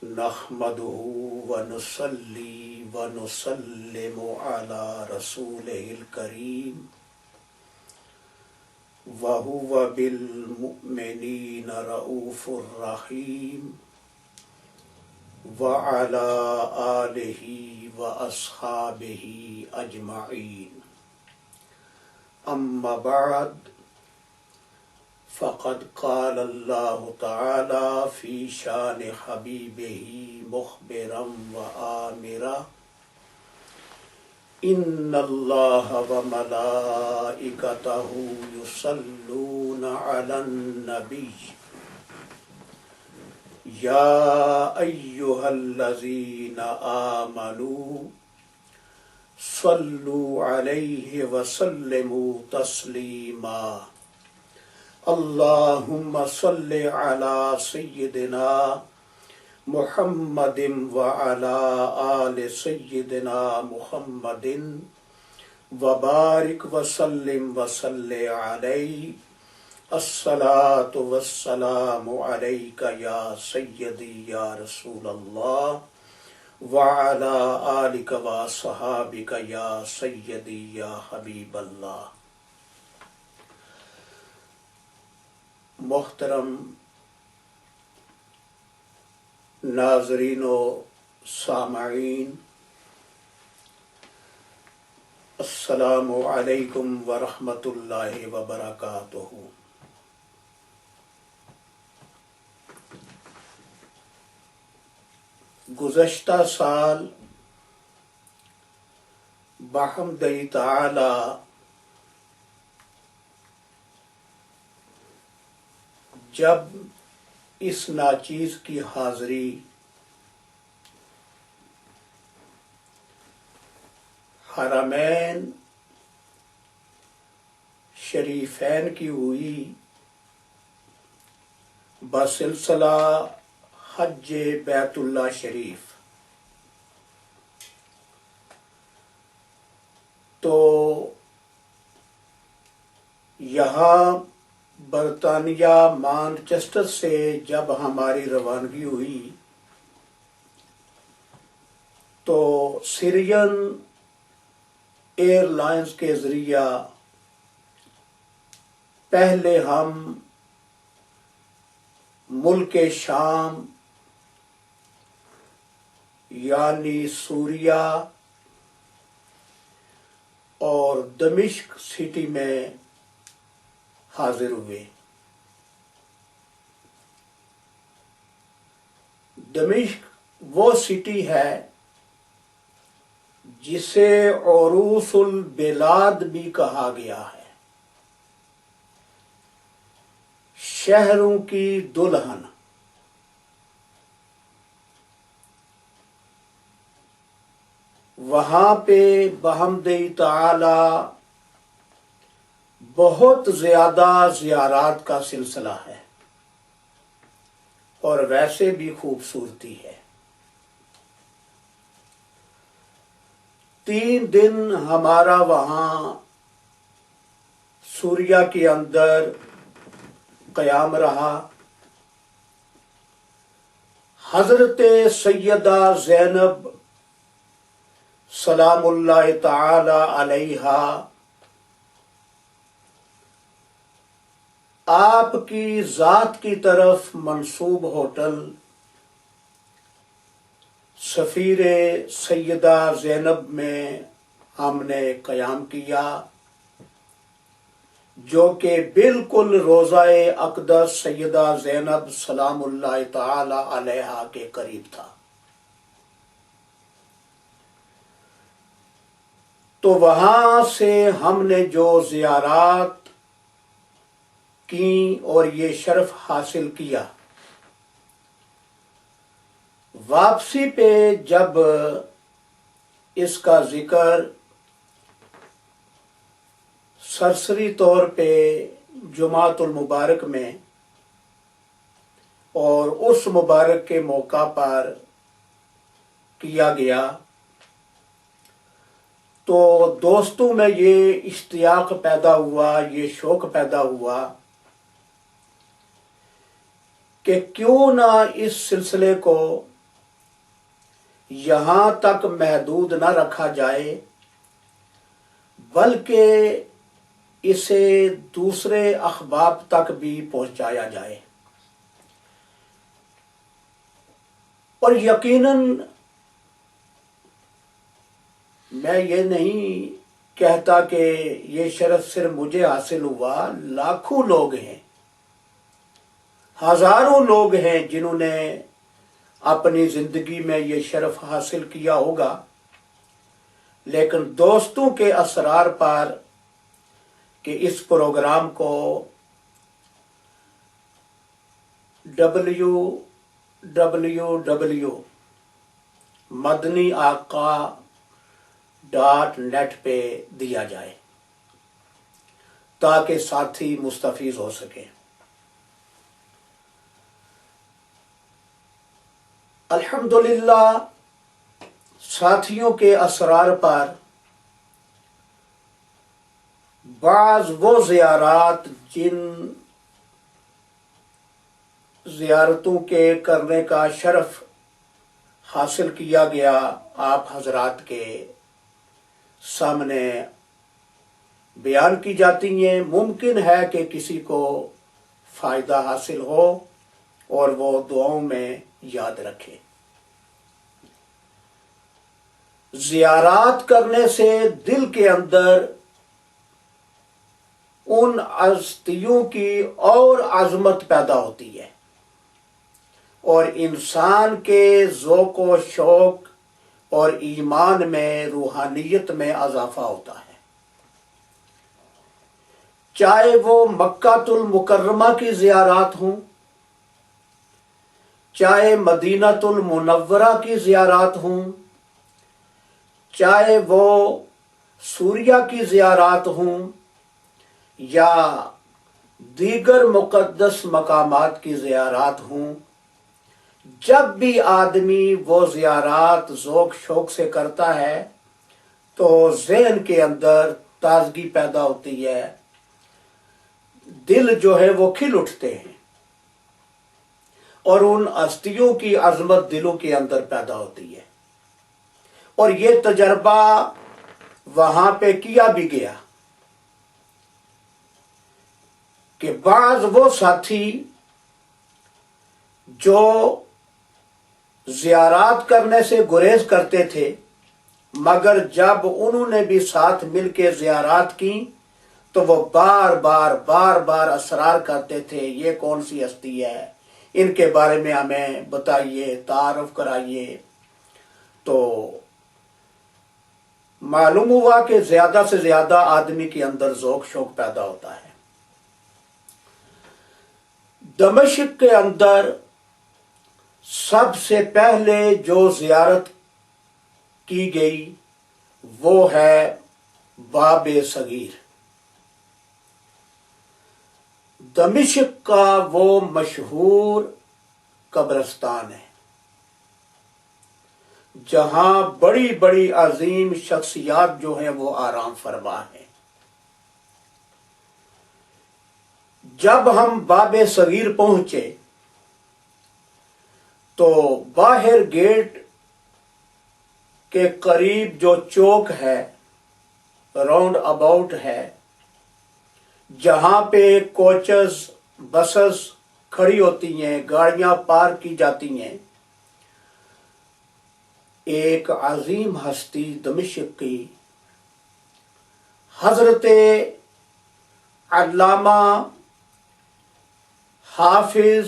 نحمده ونصلي ونسلم على رسوله الكريم وهو بالمؤمنين رؤوف رحيم وعلى آله وأصحابه أجمعين أما بعد فقد قال الله تعالى في شان حبيبه مخبرا وآمرا إن الله وملائكته يصلون على النبي يا أيها الذين آمنوا صلوا عليه وسلموا تسليما اللهم صل على سيدنا محمد وعلى آل سيدنا محمد وبارك وسلم وصل عليه الصلاة والسلام عليك يا سيدي يا رسول الله وعلى آلك وصحابك يا سيدي يا حبيب الله۔ محترم ناظرین و سامعین، السلام علیکم ورحمۃ اللہ وبرکاتہ۔ گزشتہ سال بحمد تعالی جب اس ناچیز کی حاضری حرمین شریفین کی ہوئی بسلسلہ حج بیت اللہ شریف، تو یہاں برطانیہ مانچسٹر سے جب ہماری روانگی ہوئی تو سیرین ایئر لائنز کے ذریعہ پہلے ہم ملک شام یعنی سوریہ اور دمشق سٹی میں حاضر ہوئے۔ دمشق وہ سٹی ہے جسے عروس البلاد بھی کہا گیا ہے، شہروں کی دلہن۔ وہاں پہ بحمد تعالی بہت زیادہ زیارات کا سلسلہ ہے اور ویسے بھی خوبصورتی ہے۔ 3 دن ہمارا وہاں سوریہ کے اندر قیام رہا۔ حضرت سیدہ زینب سلام اللہ تعالی علیہا آپ کی ذات کی طرف منسوب ہوٹل سفیر سیدہ زینب میں ہم نے قیام کیا، جو کہ بالکل روضہ اقدس سیدہ زینب سلام اللہ تعالی علیہا کے قریب تھا۔ تو وہاں سے ہم نے جو زیارات کی اور یہ شرف حاصل کیا، واپسی پہ جب اس کا ذکر سرسری طور پہ جمعۃ المبارک میں اور اس مبارک کے موقع پر کیا گیا تو دوستوں میں یہ اشتیاق پیدا ہوا، یہ شوق پیدا ہوا کہ کیوں نہ اس سلسلے کو یہاں تک محدود نہ رکھا جائے بلکہ اسے دوسرے احباب تک بھی پہنچایا جائے۔ اور یقیناً میں یہ نہیں کہتا کہ یہ شرف صرف مجھے حاصل ہوا، لاکھوں لوگ ہیں، ہزاروں لوگ ہیں جنہوں نے اپنی زندگی میں یہ شرف حاصل کیا ہوگا، لیکن دوستوں کے اصرار پر کہ اس پروگرام کو www مدنی آقا.net پہ دیا جائے تاکہ ساتھی مستفیض ہو سکیں۔ الحمدللہ ساتھیوں کے اصرار پر بعض وہ زیارات جن زیارتوں کے کرنے کا شرف حاصل کیا گیا آپ حضرات کے سامنے بیان کی جاتی ہیں۔ ممکن ہے کہ کسی کو فائدہ حاصل ہو اور وہ دعاؤں میں یاد رکھے۔ زیارات کرنے سے دل کے اندر ان ہستیوں کی اور عظمت پیدا ہوتی ہے اور انسان کے ذوق و شوق اور ایمان میں، روحانیت میں اضافہ ہوتا ہے۔ چاہے وہ مکۃ المکرمہ کی زیارات ہوں، چاہے مدینہ المنورہ کی زیارات ہوں، چاہے وہ سوریہ کی زیارات ہوں یا دیگر مقدس مقامات کی زیارات ہوں، جب بھی آدمی وہ زیارات ذوق شوق سے کرتا ہے تو ذہن کے اندر تازگی پیدا ہوتی ہے، دل جو ہے وہ کھل اٹھتے ہیں اور ان ہستیوں کی عظمت دلوں کے اندر پیدا ہوتی ہے۔ اور یہ تجربہ وہاں پہ کیا بھی گیا کہ بعض وہ ساتھی جو زیارات کرنے سے گریز کرتے تھے، مگر جب انہوں نے بھی ساتھ مل کے زیارات کی تو وہ بار بار اصرار کرتے تھے، یہ کون سی ہستی ہے، ان کے بارے میں ہمیں بتائیے، تعارف کرائیے۔ تو معلوم ہوا کہ زیادہ سے زیادہ آدمی کے اندر ذوق شوق پیدا ہوتا ہے۔ دمشق کے اندر سب سے پہلے جو زیارت کی گئی وہ ہے باب صغیر، دمشق کا وہ مشہور قبرستان ہے جہاں بڑی بڑی عظیم شخصیات جو ہیں وہ آرام فرما ہیں۔ جب ہم باب صغیر پہنچے تو باہر گیٹ کے قریب جو چوک ہے، راؤنڈ اباؤٹ ہے، جہاں پہ کوچز بسز کھڑی ہوتی ہیں، گاڑیاں پارک کی جاتی ہیں، ایک عظیم ہستی دمشق کی حضرت علامہ حافظ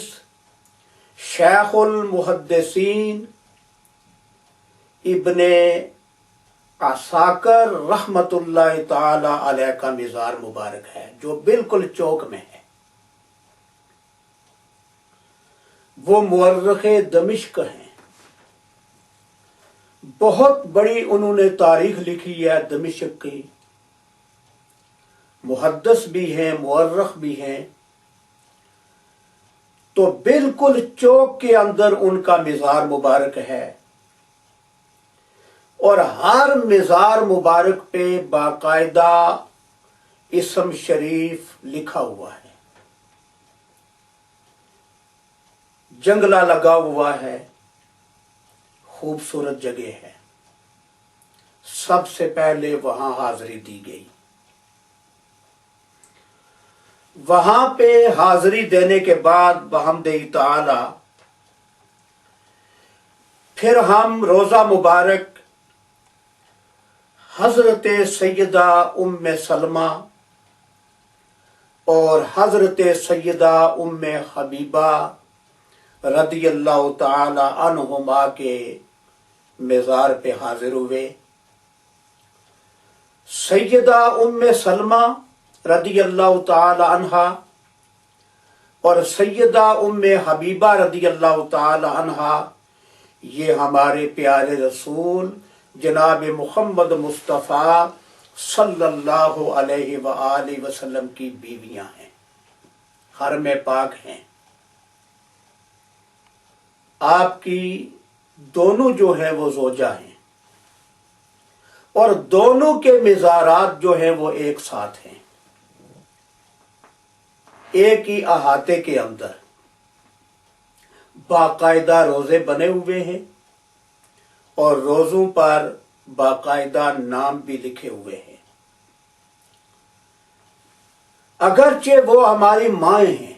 شیخ المحدثین ابن عساکر رحمت اللہ تعالی علیہ کا مزار مبارک ہے، جو بالکل چوک میں ہے۔ وہ مورخ دمشق ہیں، بہت بڑی انہوں نے تاریخ لکھی ہے دمشق کی، محدث بھی ہیں، مورخ بھی ہیں۔ تو بالکل چوک کے اندر ان کا مزار مبارک ہے اور ہر مزار مبارک پہ باقاعدہ اسم شریف لکھا ہوا ہے، جنگلہ لگا ہوا ہے، خوبصورت جگہ ہے. سب سے پہلے وہاں حاضری دی گئی. وہاں پہ حاضری دینے کے بعد بحمد تعالی پھر ہم روزہ مبارک حضرت سیدہ ام سلمہ اور حضرت سیدہ ام حبیبہ رضی اللہ تعالی عنہما کے مزار پہ حاضر ہوئے. سیدہ ام سلمہ رضی اللہ تعالی عنہا اور سیدہ ام حبیبہ رضی اللہ تعالی عنہا یہ ہمارے پیارے رسول جناب محمد مصطفیٰ صلی اللہ علیہ وآلہ وسلم کی بیویاں ہیں، حرم پاک ہیں. آپ کی دونوں جو ہیں وہ زوجہ ہیں اور دونوں کے مزارات جو ہیں وہ ایک ساتھ ہیں، ایک ہی احاطے کے اندر. باقاعدہ روزے بنے ہوئے ہیں اور روزوں پر باقاعدہ نام بھی لکھے ہوئے ہیں. اگرچہ وہ ہماری مائیں ہیں،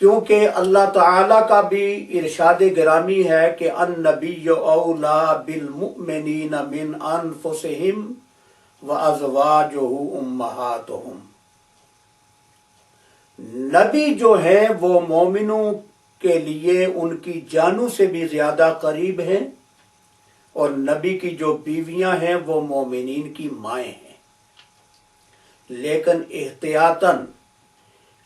کیونکہ اللہ تعالیٰ کا بھی ارشاد گرامی ہے کہ النبی اولا بالمؤمنین من انفسہم وازواجہ امہاتہم. نبی جو ہیں وہ مومنوں کے لیے ان کی جانوں سے بھی زیادہ قریب ہیں اور نبی کی جو بیویاں ہیں وہ مومنین کی مائیں ہیں. لیکن احتیاطاً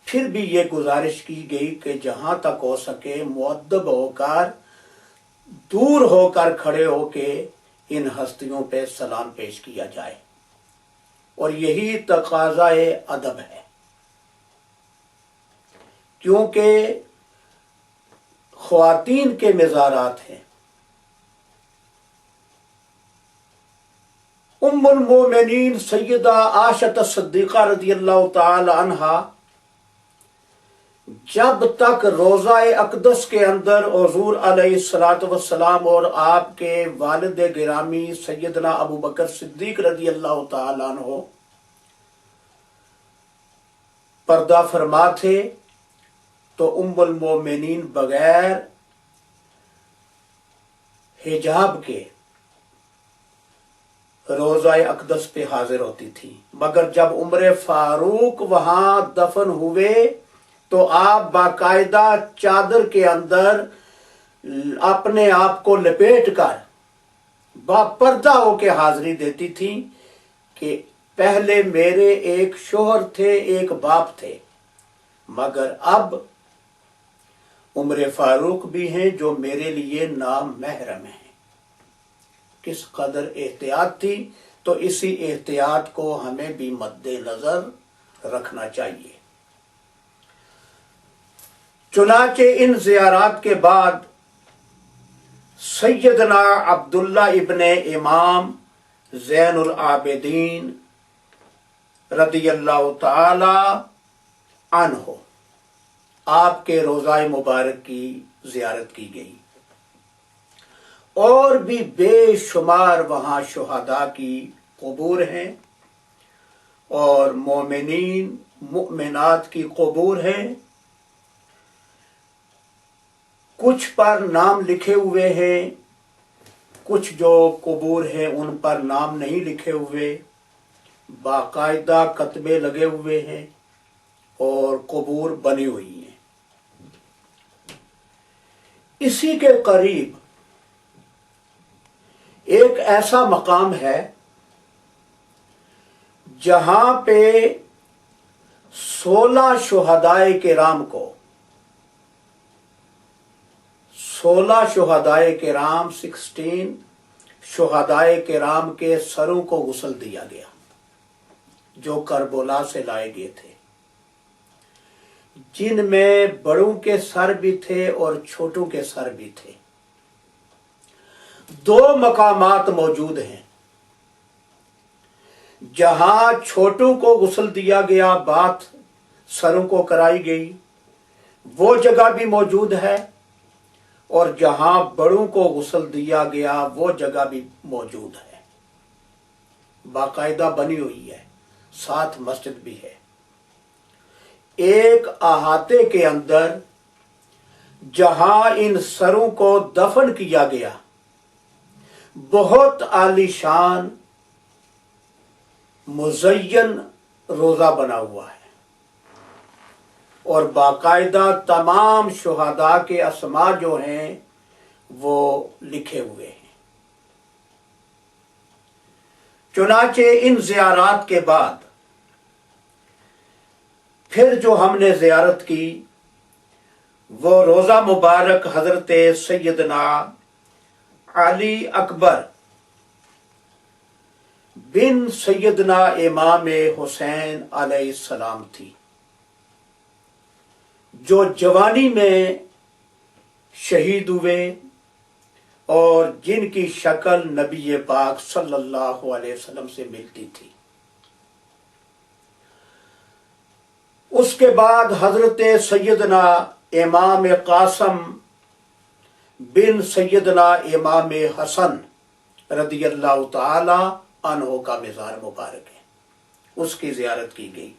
پھر بھی یہ گزارش کی گئی کہ جہاں تک ہو سکے مؤدب ہو کر دور ہو کر کھڑے ہو کے ان ہستیوں پہ سلام پیش کیا جائے، اور یہی تقاضائے ادب ہے. کیونکہ خواتین کے مزارات ہیں. ام المومنین سیدہ عائشہ صدیقہ رضی اللہ تعالی عنہا جب تک روضہ اقدس کے اندر حضور علیہ الصلوۃ والسلام اور آپ کے والد گرامی سیدنا ابو بکر صدیق رضی اللہ تعالی عنہ پردہ فرما تھے، تو ام المومنین بغیر حجاب کے روضہ اقدس پہ حاضر ہوتی تھی. مگر جب عمر فاروق وہاں دفن ہوئے تو آپ باقاعدہ چادر کے اندر اپنے آپ کو لپیٹ کر باپردہ ہو کے حاضری دیتی تھی کہ پہلے میرے ایک شوہر تھے، ایک باپ تھے، مگر اب عمر فاروق بھی ہیں جو میرے لیے نامحرم ہیں. کس قدر احتیاط تھی، تو اسی احتیاط کو ہمیں بھی مد نظر رکھنا چاہیے. چنانچہ ان زیارات کے بعد سیدنا عبداللہ ابن امام زین العابدین رضی اللہ تعالی عنہ آپ کے روضہ مبارک کی زیارت کی گئی، اور بھی بے شمار وہاں شہداء کی قبور ہیں اور مومنین مؤمنات کی قبور ہیں. کچھ پر نام لکھے ہوئے ہیں، کچھ جو قبور ہیں ان پر نام نہیں لکھے ہوئے، باقاعدہ کتبے لگے ہوئے ہیں اور قبور بنی ہوئی ہیں. اسی کے قریب ایک ایسا مقام ہے جہاں پہ 16 شہدائے کرام کو 16 شہدائے کرام کے سروں کو غسل دیا گیا جو کربلا سے لائے گئے تھے، جن میں بڑوں کے سر بھی تھے اور چھوٹوں کے سر بھی تھے. 2 مقامات موجود ہیں جہاں چھوٹوں کو غسل دیا گیا، بات سروں کو کرائی گئی، وہ جگہ بھی موجود ہے، اور جہاں بڑوں کو غسل دیا گیا وہ جگہ بھی موجود ہے، باقاعدہ بنی ہوئی ہے، ساتھ مسجد بھی ہے۔ ایک احاطے کے اندر جہاں ان سروں کو دفن کیا گیا بہت عالی شان مزین روزہ بنا ہوا ہے، اور باقاعدہ تمام شہداء کے اسماء جو ہیں وہ لکھے ہوئے ہیں۔ چنانچہ ان زیارات کے بعد پھر جو ہم نے زیارت کی وہ روزہ مبارک حضرت سیدنا علی اکبر بن سیدنا امام حسین علیہ السلام تھی، جو جوانی میں شہید ہوئے اور جن کی شکل نبی پاک صلی اللہ علیہ وسلم سے ملتی تھی۔ اس کے بعد حضرت سیدنا امام قاسم بن سیدنا امام حسن رضی اللہ تعالی عنہ کا مزار مبارک ہے، اس کی زیارت کی گئی۔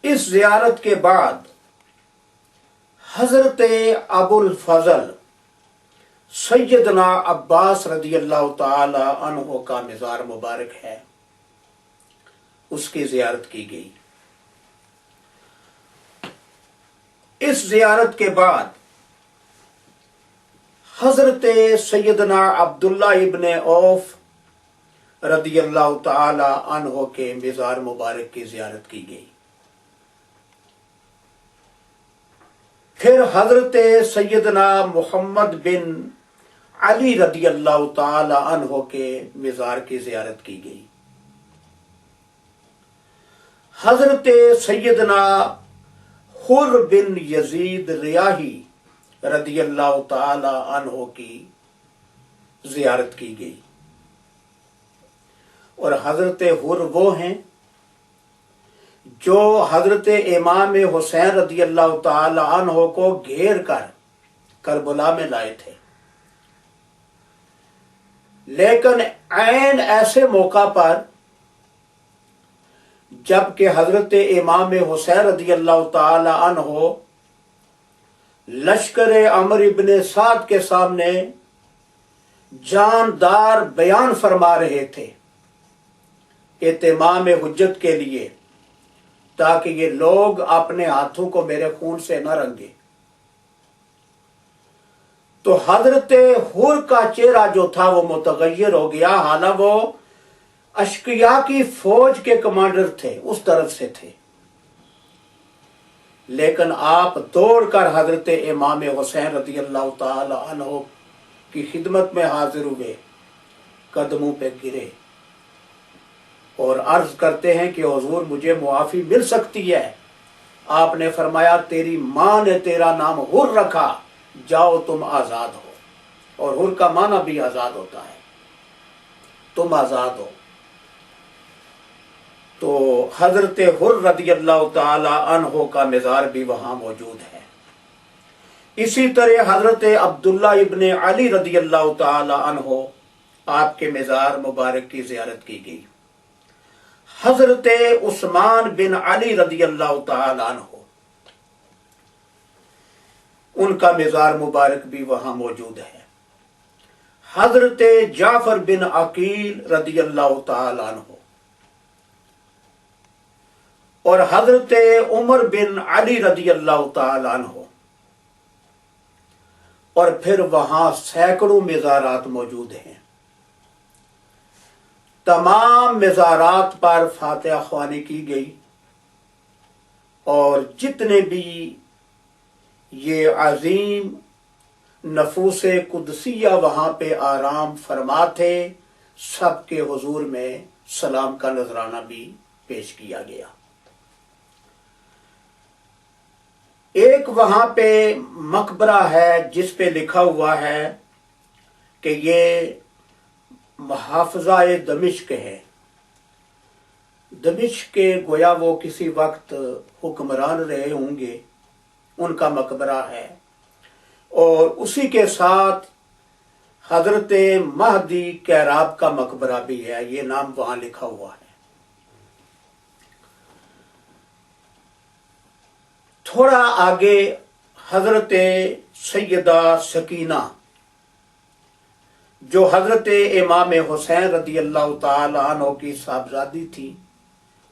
اس زیارت کے بعد حضرت ابو الفضل سیدنا عباس رضی اللہ تعالی عنہ کا مزار مبارک ہے، اس کی زیارت کی گئی۔ اس زیارت کے بعد حضرت سیدنا عبداللہ ابن عوف رضی اللہ تعالی عنہ کے مزار مبارک کی زیارت کی گئی۔ پھر حضرت سیدنا محمد بن علی رضی اللہ تعالی عنہ کے مزار کی زیارت کی گئی۔ حضرت سیدنا حر بن یزید ریاحی رضی اللہ تعالی عنہ کی زیارت کی گئی، اور حضرت حر وہ ہیں جو حضرت امام حسین رضی اللہ تعالی عنہ کو گھیر کر کربلا میں لائے تھے، لیکن عین ایسے موقع پر جبکہ حضرت امام حسین رضی اللہ تعالی عنہ لشکر عمر ابن سعد کے سامنے جاندار بیان فرما رہے تھے اتمام حجت کے لیے، تاکہ یہ لوگ اپنے ہاتھوں کو میرے خون سے نہ رنگے، تو حضرت حر کا چہرہ جو تھا وہ متغیر ہو گیا، حالانکہ وہ اشقیاء کی فوج کے کمانڈر تھے، اس طرف سے تھے، لیکن آپ دوڑ کر حضرت امام حسین رضی اللہ تعالی عنہ کی خدمت میں حاضر ہوئے، قدموں پہ گرے اور عرض کرتے ہیں کہ حضور مجھے معافی مل سکتی ہے۔ آپ نے فرمایا تیری ماں نے تیرا نام حر رکھا، جاؤ تم آزاد ہو، اور حر کا معنی بھی آزاد ہوتا ہے، تم آزاد ہو۔ تو حضرت حر رضی اللہ تعالی عنہ کا مزار بھی وہاں موجود ہے۔ اسی طرح حضرت عبداللہ ابن علی رضی اللہ تعالی عنہ آپ کے مزار مبارک کی زیارت کی گئی۔ حضرت عثمان بن علی رضی اللہ تعالی عنہ ان کا مزار مبارک بھی وہاں موجود ہے۔ حضرت جعفر بن عقیل رضی اللہ تعالی عنہ اور حضرت عمر بن علی رضی اللہ تعالی عنہ، اور پھر وہاں سینکڑوں مزارات موجود ہیں۔ تمام مزارات پر فاتحہ خوانی کی گئی، اور جتنے بھی یہ عظیم نفوس قدسیہ وہاں پہ آرام فرما تھے، سب کے حضور میں سلام کا نذرانہ بھی پیش کیا گیا۔ ایک وہاں پہ مقبرہ ہے جس پہ لکھا ہوا ہے کہ یہ محافظہ دمشق ہے۔ دمشق کے گویا وہ کسی وقت حکمران رہے ہوں گے، ان کا مقبرہ ہے، اور اسی کے ساتھ حضرت مہدی کیراب کا مقبرہ بھی ہے، یہ نام وہاں لکھا ہوا ہے۔ تھوڑا آگے حضرت سیدہ سکینہ جو حضرت امام حسین رضی اللہ تعالی عنہ کی صاحبزادی تھی،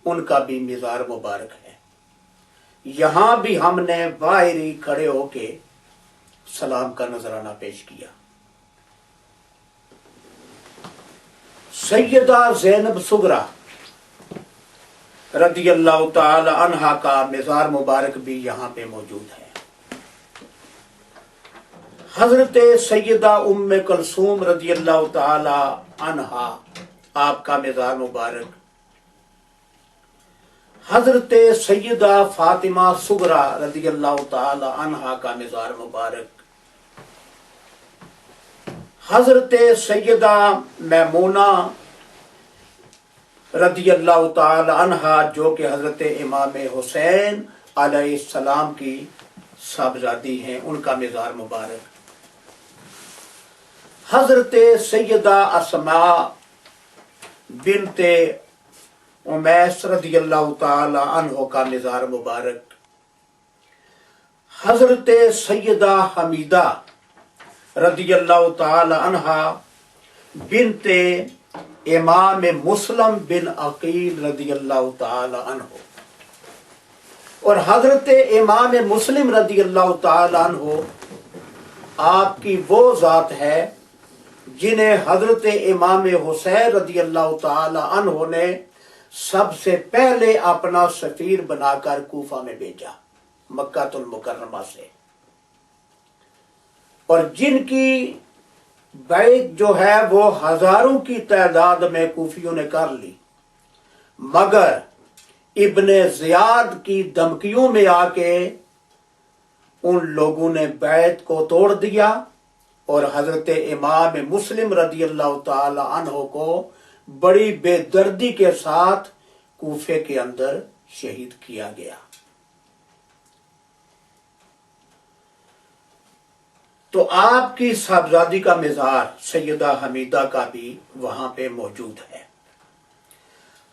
ان کا بھی مزار مبارک ہے۔ یہاں بھی ہم نے باہر ہی کھڑے ہو کے سلام کا نذرانہ پیش کیا۔ سیدہ زینب صغرا رضی اللہ تعالی عنہا کا مزار مبارک بھی یہاں پہ موجود ہے۔ حضرت سیدہ ام کلثوم رضی اللہ تعالی عنہا، آپ کا مزار مبارک۔ حضرت سیدہ فاطمہ صغرا رضی اللہ تعالی عنہا کا مزار مبارک۔ حضرت سیدہ میمونہ رضی اللہ تعالی عنہا جو کہ حضرت امام حسین علیہ السلام کی صاحبزادی ہیں، ان کا مزار مبارک۔ حضرت سیدہ اسماء بنت امیس رضی اللہ تعالی عنہ کا مزار مبارک۔ حضرت سیدہ حمیدہ رضی اللہ تعالی عنہ بنت امام مسلم بن عقیل رضی اللہ تعالی عنہ، اور حضرت امام مسلم رضی اللہ تعالی عنہ آپ کی وہ ذات ہے جنہیں حضرت امام حسین رضی اللہ تعالی عنہ نے سب سے پہلے اپنا سفیر بنا کر کوفہ میں بھیجا، مکہ المکرمہ سے، اور جن کی بیعت جو ہے وہ ہزاروں کی تعداد میں کوفیوں نے کر لی، مگر ابن زیاد کی دھمکیوں میں آ کے ان لوگوں نے بیعت کو توڑ دیا اور حضرت امام مسلم رضی اللہ تعالی عنہ کو بڑی بے دردی کے ساتھ کوفے کے اندر شہید کیا گیا۔ تو آپ کی صاحبزادی کا مزار سیدہ حمیدہ کا بھی وہاں پہ موجود ہے۔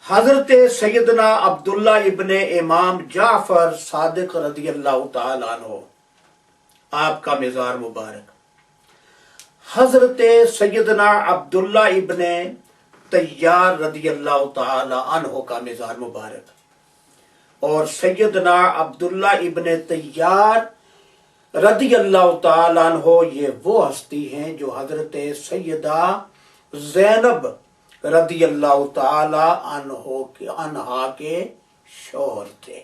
حضرت سیدنا عبداللہ ابن امام جعفر صادق رضی اللہ تعالی عنہ، آپ کا مزار مبارک۔ حضرت سیدنا عبداللہ ابن طیار رضی اللہ تعالی عنہ کا مزار مبارک، اور سیدنا عبداللہ ابن طیار رضی اللہ تعالی عنہ یہ وہ ہستی ہیں جو حضرت سیدہ زینب رضی اللہ تعالی عنہا کے شوہر تھے،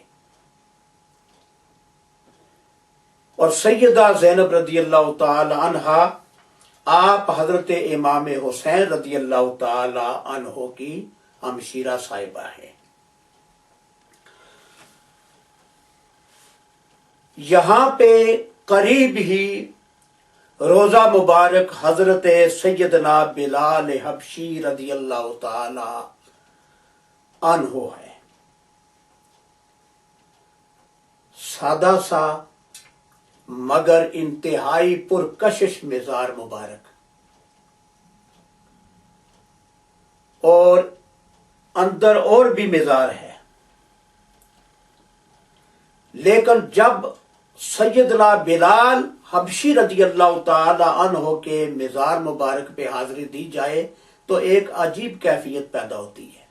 اور سیدہ زینب رضی اللہ تعالی عنہا آپ حضرت امام حسین رضی اللہ تعالی عنہ کی ہمشیرہ صاحبہ ہے۔ یہاں پہ قریب ہی روزہ مبارک حضرت سیدنا بلال حبشی رضی اللہ تعالی عنہ ہے۔ سادہ سا مگر انتہائی پرکشش مزار مبارک، اور اندر اور بھی مزار ہے، لیکن جب سیدنا بلال حبشی رضی اللہ تعالی عنہ کے مزار مبارک پہ حاضری دی جائے تو ایک عجیب کیفیت پیدا ہوتی ہے،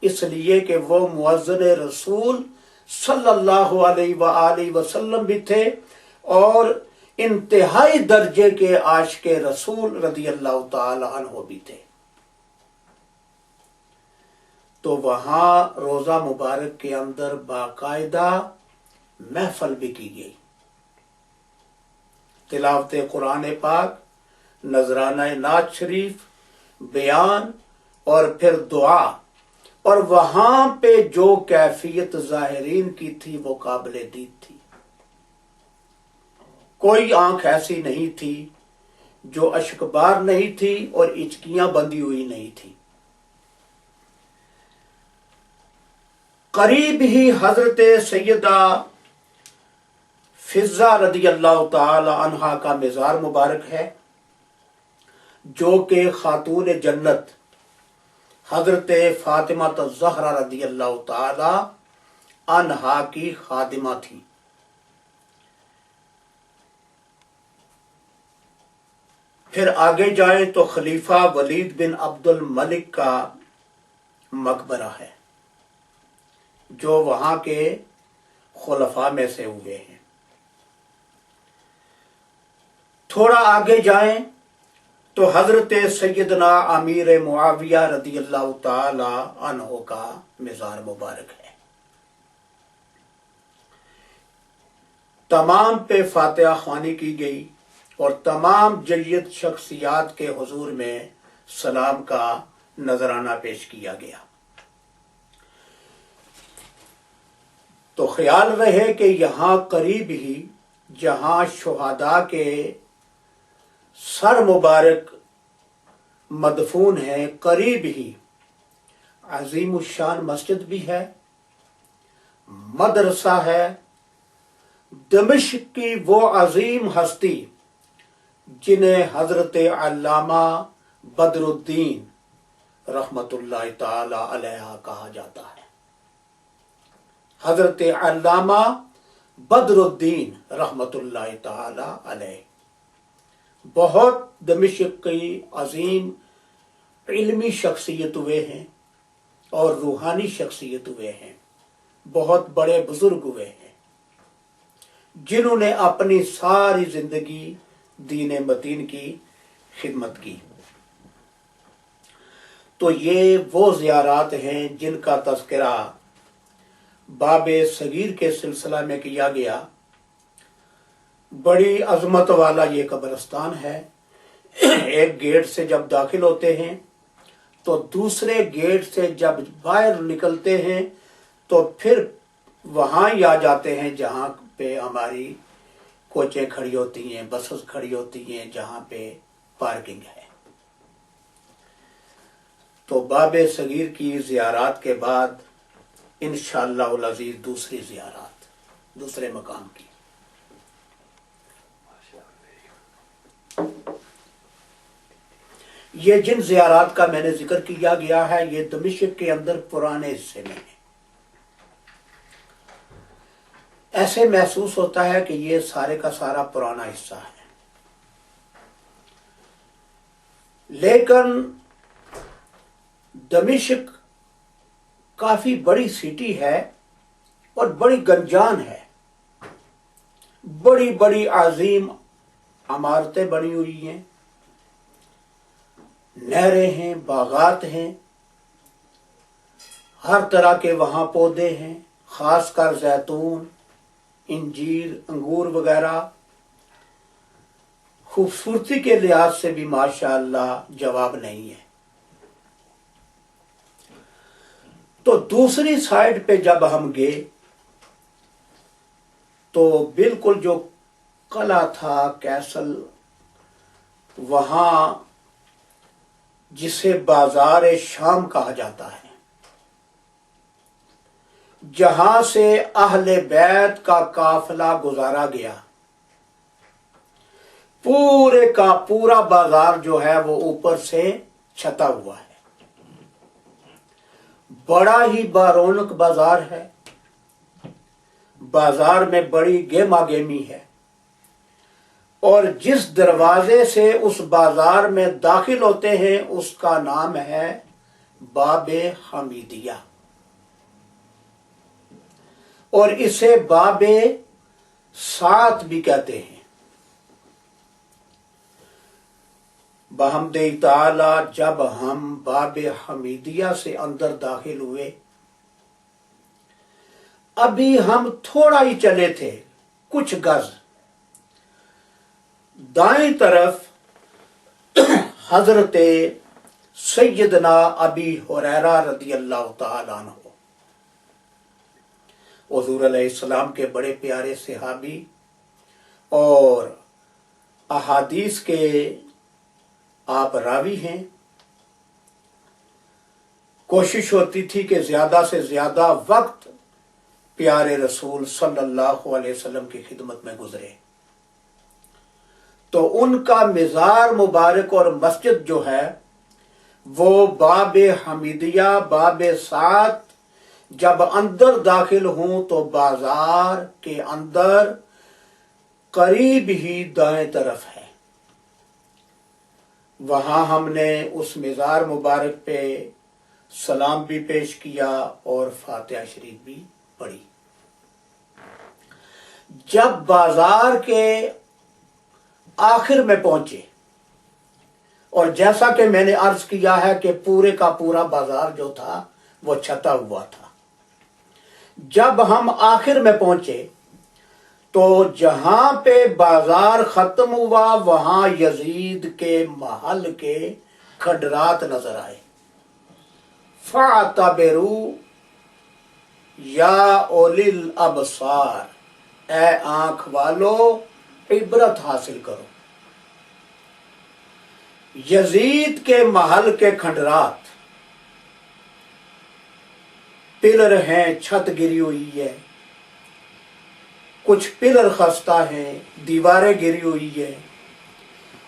اس لیے کہ وہ مؤذن رسول صلی اللہ علیہ وآلہ وسلم بھی تھے اور انتہائی درجے کے عاشق رسول رضی اللہ تعالی عنہ بھی تھے۔ تو وہاں روزہ مبارک کے اندر باقاعدہ محفل بھی کی گئی، تلاوت قرآن پاک، نذرانہ نعت شریف، بیان اور پھر دعا، اور وہاں پہ جو کیفیت ظاہرین کی تھی وہ قابل دید تھی۔ کوئی آنکھ ایسی نہیں تھی جو اشکبار نہیں تھی اور اچکیاں بندھی ہوئی نہیں تھی۔ قریب ہی حضرت سیدہ فضہ رضی اللہ تعالی عنہا کا مزار مبارک ہے، جو کہ خاتون جنت حضرت فاطمہ الزہرا رضی اللہ تعالی عنہا کی خادمہ تھی۔ پھر آگے جائیں تو خلیفہ ولید بن عبد الملک کا مقبرہ ہے، جو وہاں کے خلفاء میں سے ہوئے ہیں۔ تھوڑا آگے جائیں تو حضرت سیدنا امیر معاویہ رضی اللہ تعالی عنہ کا مزار مبارک ہے۔ تمام پہ فاتحہ خوانی کی گئی اور تمام جید شخصیات کے حضور میں سلام کا نذرانہ پیش کیا گیا۔ تو خیال رہے کہ یہاں قریب ہی جہاں شہداء کے سر مبارک مدفون ہیں، قریب ہی عظیم الشان مسجد بھی ہے، مدرسہ ہے۔ دمشق کی وہ عظیم ہستی جنہیں حضرت علامہ بدر الدین رحمت اللہ تعالی علیہ کہا جاتا ہے، حضرت علامہ بدر الدین رحمت اللہ تعالی علیہ بہت دمشق کی عظیم علمی شخصیت ہوئے ہیں اور روحانی شخصیت ہوئے ہیں، بہت بڑے بزرگ ہوئے ہیں، جنہوں نے اپنی ساری زندگی دین متین کی خدمت کی۔ تو یہ وہ زیارات ہیں جن کا تذکرہ باب صغیر کے سلسلہ میں کیا گیا۔ بڑی عظمت والا یہ قبرستان ہے۔ ایک گیٹ سے جب داخل ہوتے ہیں تو دوسرے گیٹ سے جب باہر نکلتے ہیں تو پھر وہاں ہی آ جاتے ہیں جہاں پہ ہماری کوچیں کھڑی ہوتی ہیں، بسز کھڑی ہوتی ہیں، جہاں پہ پارکنگ ہے۔ تو باب صغیر کی زیارات کے بعد انشاءاللہ العزیز دوسری زیارات دوسرے مقام کی۔ یہ جن زیارات کا میں نے ذکر کیا گیا ہے یہ دمشق کے اندر پرانے حصے میں ہے۔ ایسے محسوس ہوتا ہے کہ یہ سارے کا سارا پرانا حصہ ہے، لیکن دمشق کافی بڑی سٹی ہے اور بڑی گنجان ہے، بڑی بڑی عظیم عمارتیں بنی ہوئی ہیں، نہریں ہیں، باغات ہیں، ہر طرح کے وہاں پودے ہیں، خاص کر زیتون، انجیر، انگور وغیرہ۔ خوبصورتی کے لحاظ سے بھی ماشاءاللہ جواب نہیں ہے۔ تو دوسری سائیڈ پہ جب ہم گئے تو بالکل جو قلعہ تھا کیسل، وہاں جسے بازار شام کہا جاتا ہے، جہاں سے اہل بیت کا قافلہ گزارا گیا، پورے کا پورا بازار جو ہے وہ اوپر سے چھتا ہوا ہے، بڑا ہی بارونق بازار ہے، بازار میں بڑی گہما گہمی ہے، اور جس دروازے سے اس بازار میں داخل ہوتے ہیں اس کا نام ہے باب حمیدیہ، اور اسے باب سات بھی کہتے ہیں۔ بحمد تعالی جب ہم باب حمیدیہ سے اندر داخل ہوئے، ابھی ہم تھوڑا ہی چلے تھے، کچھ گز، دائیں طرف حضرت سیدنا ابی ہریرہ رضی اللہ تعالی عنہ، حضور علیہ السلام کے بڑے پیارے صحابی اور احادیث کے آپ راوی ہیں۔ کوشش ہوتی تھی کہ زیادہ سے زیادہ وقت پیارے رسول صلی اللہ علیہ وسلم کی خدمت میں گزرے تو ان کا مزار مبارک اور مسجد جو ہے وہ باب حمیدیہ باب 7 جب اندر داخل ہوں تو بازار کے اندر قریب ہی دائیں طرف ہے. وہاں ہم نے اس مزار مبارک پہ سلام بھی پیش کیا اور فاتحہ شریف بھی پڑھی. جب بازار کے آخر میں پہنچے اور جیسا کہ میں نے عرض کیا ہے کہ پورے کا پورا بازار جو تھا وہ چھتا ہوا تھا، جب ہم آخر میں پہنچے تو جہاں پہ بازار ختم ہوا وہاں یزید کے محل کے کھنڈرات نظر آئے. فَاعْتَبِرُوا یا اولی الابصار، اے آنکھ والو عبرت حاصل کرو. یزید کے محل کے کھنڈرات، پلر ہیں، چھت گری ہوئی ہے، کچھ پلر خستہ ہیں، دیواریں گری ہوئی ہے،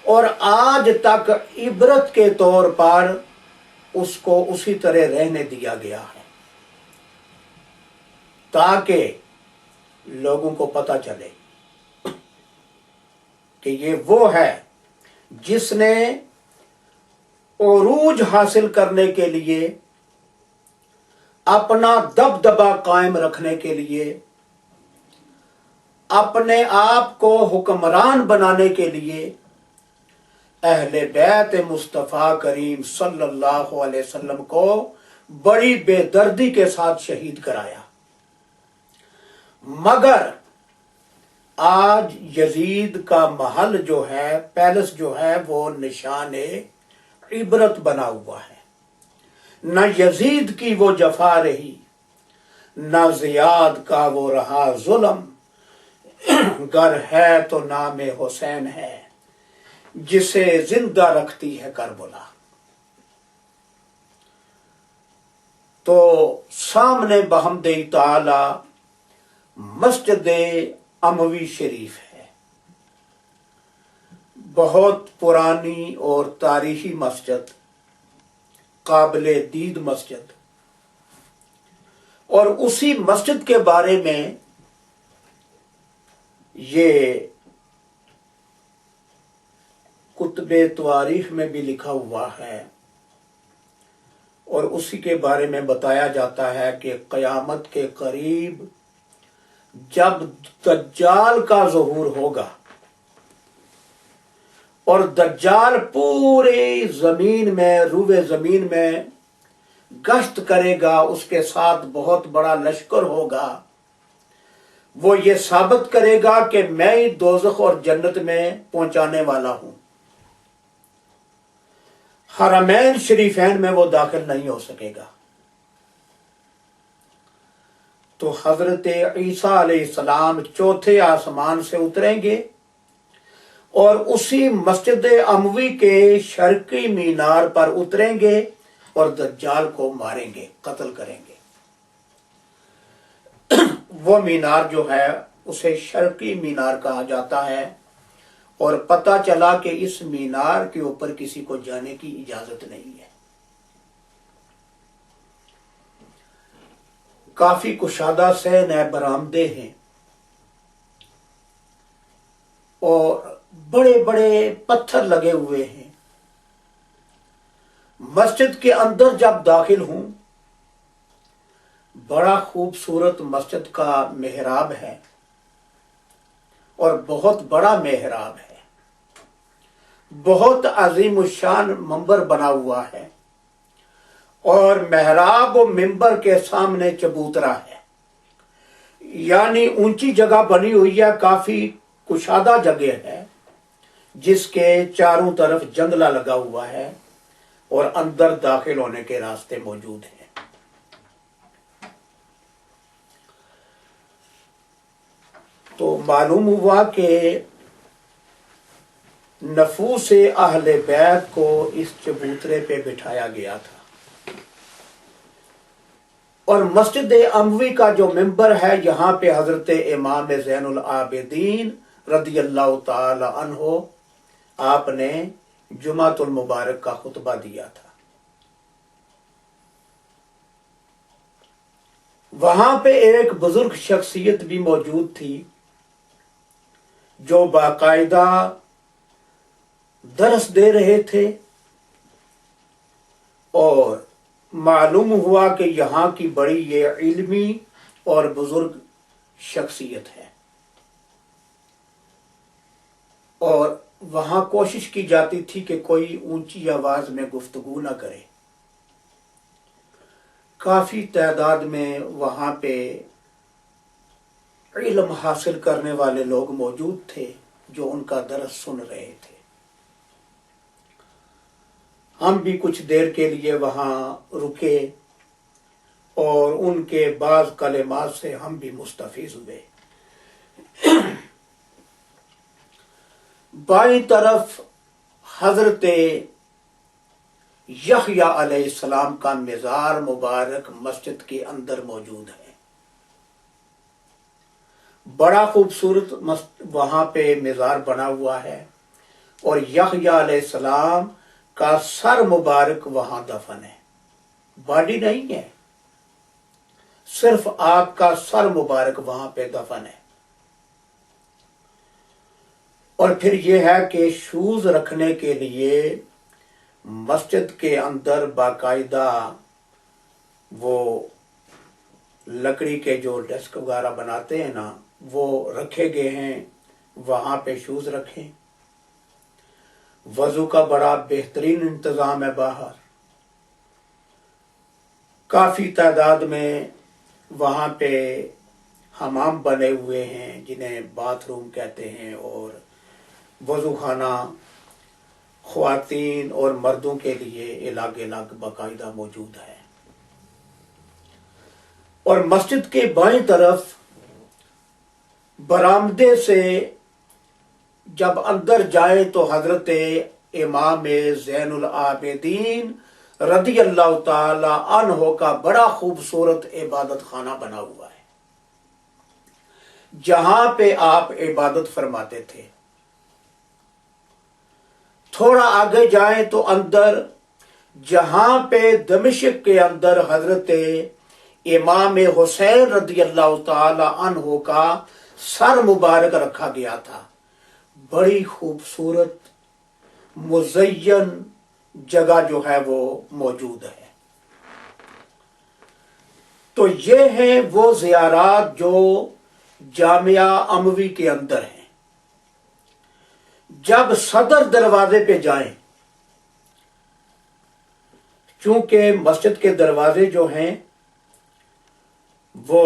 اور آج تک عبرت کے طور پر اس کو اسی طرح رہنے دیا گیا ہے تاکہ لوگوں کو پتہ چلے کہ یہ وہ ہے جس نے عروج حاصل کرنے کے لیے، اپنا دبدبہ قائم رکھنے کے لیے، اپنے آپ کو حکمران بنانے کے لیے اہل بیت مصطفیٰ کریم صلی اللہ علیہ وسلم کو بڑی بے دردی کے ساتھ شہید کرایا. مگر آج یزید کا محل جو ہے، پیلس جو ہے، وہ نشان عبرت بنا ہوا ہے. نہ یزید کی وہ جفا رہی، نہ زیاد کا وہ رہا ظلم، گر ہے تو نام حسین ہے جسے زندہ رکھتی ہے کربلا. تو سامنے بحمد تعالی مسجد اموی شریف ہے، بہت پرانی اور تاریخی مسجد، قابل دید مسجد. اور اسی مسجد کے بارے میں یہ کتب تواریخ میں بھی لکھا ہوا ہے اور اسی کے بارے میں بتایا جاتا ہے کہ قیامت کے قریب جب دجال کا ظہور ہوگا اور دجال پوری زمین میں، روئے زمین میں گشت کرے گا، اس کے ساتھ بہت بڑا لشکر ہوگا، وہ یہ ثابت کرے گا کہ میں ہی دوزخ اور جنت میں پہنچانے والا ہوں. حرمین شریفین میں وہ داخل نہیں ہو سکے گا. تو حضرت عیسیٰ علیہ السلام چوتھے آسمان سے اتریں گے اور اسی مسجد اموی کے شرقی مینار پر اتریں گے اور دجال کو ماریں گے، قتل کریں گے. وہ مینار جو ہے اسے شرقی مینار کہا جاتا ہے، اور پتہ چلا کہ اس مینار کے اوپر کسی کو جانے کی اجازت نہیں ہے. کافی کشادہ سے نئے برآمدے ہیں اور بڑے بڑے پتھر لگے ہوئے ہیں. مسجد کے اندر جب داخل ہوں، بڑا خوبصورت مسجد کا محراب ہے اور بہت بڑا محراب ہے، بہت عظیم الشان منبر بنا ہوا ہے، اور محراب و منبر کے سامنے چبوترا ہے، یعنی اونچی جگہ بنی ہوئی ہے، کافی کشادہ جگہ ہے جس کے چاروں طرف جنگلہ لگا ہوا ہے اور اندر داخل ہونے کے راستے موجود ہیں. تو معلوم ہوا کہ نفوس اہل بیت کو اس چبوترے پہ بٹھایا گیا تھا. اور مسجد اموی کا جو ممبر ہے یہاں پہ حضرت امام زین العابدین رضی اللہ تعالی عنہ آپ نے جمعۃ المبارک کا خطبہ دیا تھا. وہاں پہ ایک بزرگ شخصیت بھی موجود تھی جو باقاعدہ درس دے رہے تھے، اور معلوم ہوا کہ یہاں کی بڑی یہ علمی اور بزرگ شخصیت ہے، اور وہاں کوشش کی جاتی تھی کہ کوئی اونچی آواز میں گفتگو نہ کرے. کافی تعداد میں وہاں پہ علم حاصل کرنے والے لوگ موجود تھے جو ان کا درس سن رہے تھے. ہم بھی کچھ دیر کے لیے وہاں رکے اور ان کے بعض کلمات سے ہم بھی مستفیض ہوئے. بائیں طرف حضرت یحییٰ علیہ السلام کا مزار مبارک مسجد کے اندر موجود ہے. بڑا خوبصورت وہاں پہ مزار بنا ہوا ہے، اور یحییٰ علیہ السلام کا سر مبارک وہاں دفن ہے. باڈی نہیں ہے، صرف آپ کا سر مبارک وہاں پہ دفن ہے. اور پھر یہ ہے کہ شوز رکھنے کے لیے مسجد کے اندر باقاعدہ وہ لکڑی کے جو ڈیسک وغیرہ بناتے ہیں نا، وہ رکھے گئے ہیں. وہاں پہ شوز رکھیں. وضو کا بڑا بہترین انتظام ہے. باہر کافی تعداد میں وہاں پہ حمام بنے ہوئے ہیں جنہیں باتھ روم کہتے ہیں، اور وضو خانہ خواتین اور مردوں کے لیے الگ الگ باقاعدہ موجود ہے. اور مسجد کے بائیں طرف برآمدے سے جب اندر جائے تو حضرت امام زین العابدین رضی اللہ تعالی عنہ کا بڑا خوبصورت عبادت خانہ بنا ہوا ہے، جہاں پہ آپ عبادت فرماتے تھے. تھوڑا آگے جائیں تو اندر جہاں پہ دمشق کے اندر حضرت امام حسین رضی اللہ تعالی عنہ کا سر مبارک رکھا گیا تھا، بڑی خوبصورت مزین جگہ جو ہے وہ موجود ہے. تو یہ ہیں وہ زیارات جو جامعہ اموی کے اندر ہیں. جب صدر دروازے پہ جائیں، چونکہ مسجد کے دروازے جو ہیں وہ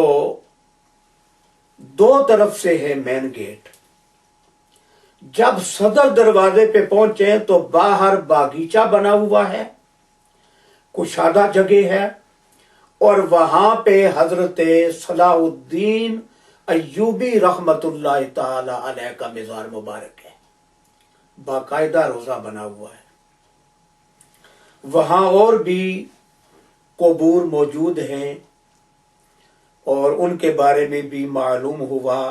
دو طرف سے ہے مین گیٹ. جب صدر دروازے پہ پہنچے تو باہر باغیچہ بنا ہوا ہے، کشادہ جگہ ہے، اور وہاں پہ حضرت صلاح الدین ایوبی رحمت اللہ تعالی علیہ کا مزار مبارک ہے. باقاعدہ روزہ بنا ہوا ہے. وہاں اور بھی قبور موجود ہیں، اور ان کے بارے میں بھی معلوم ہوا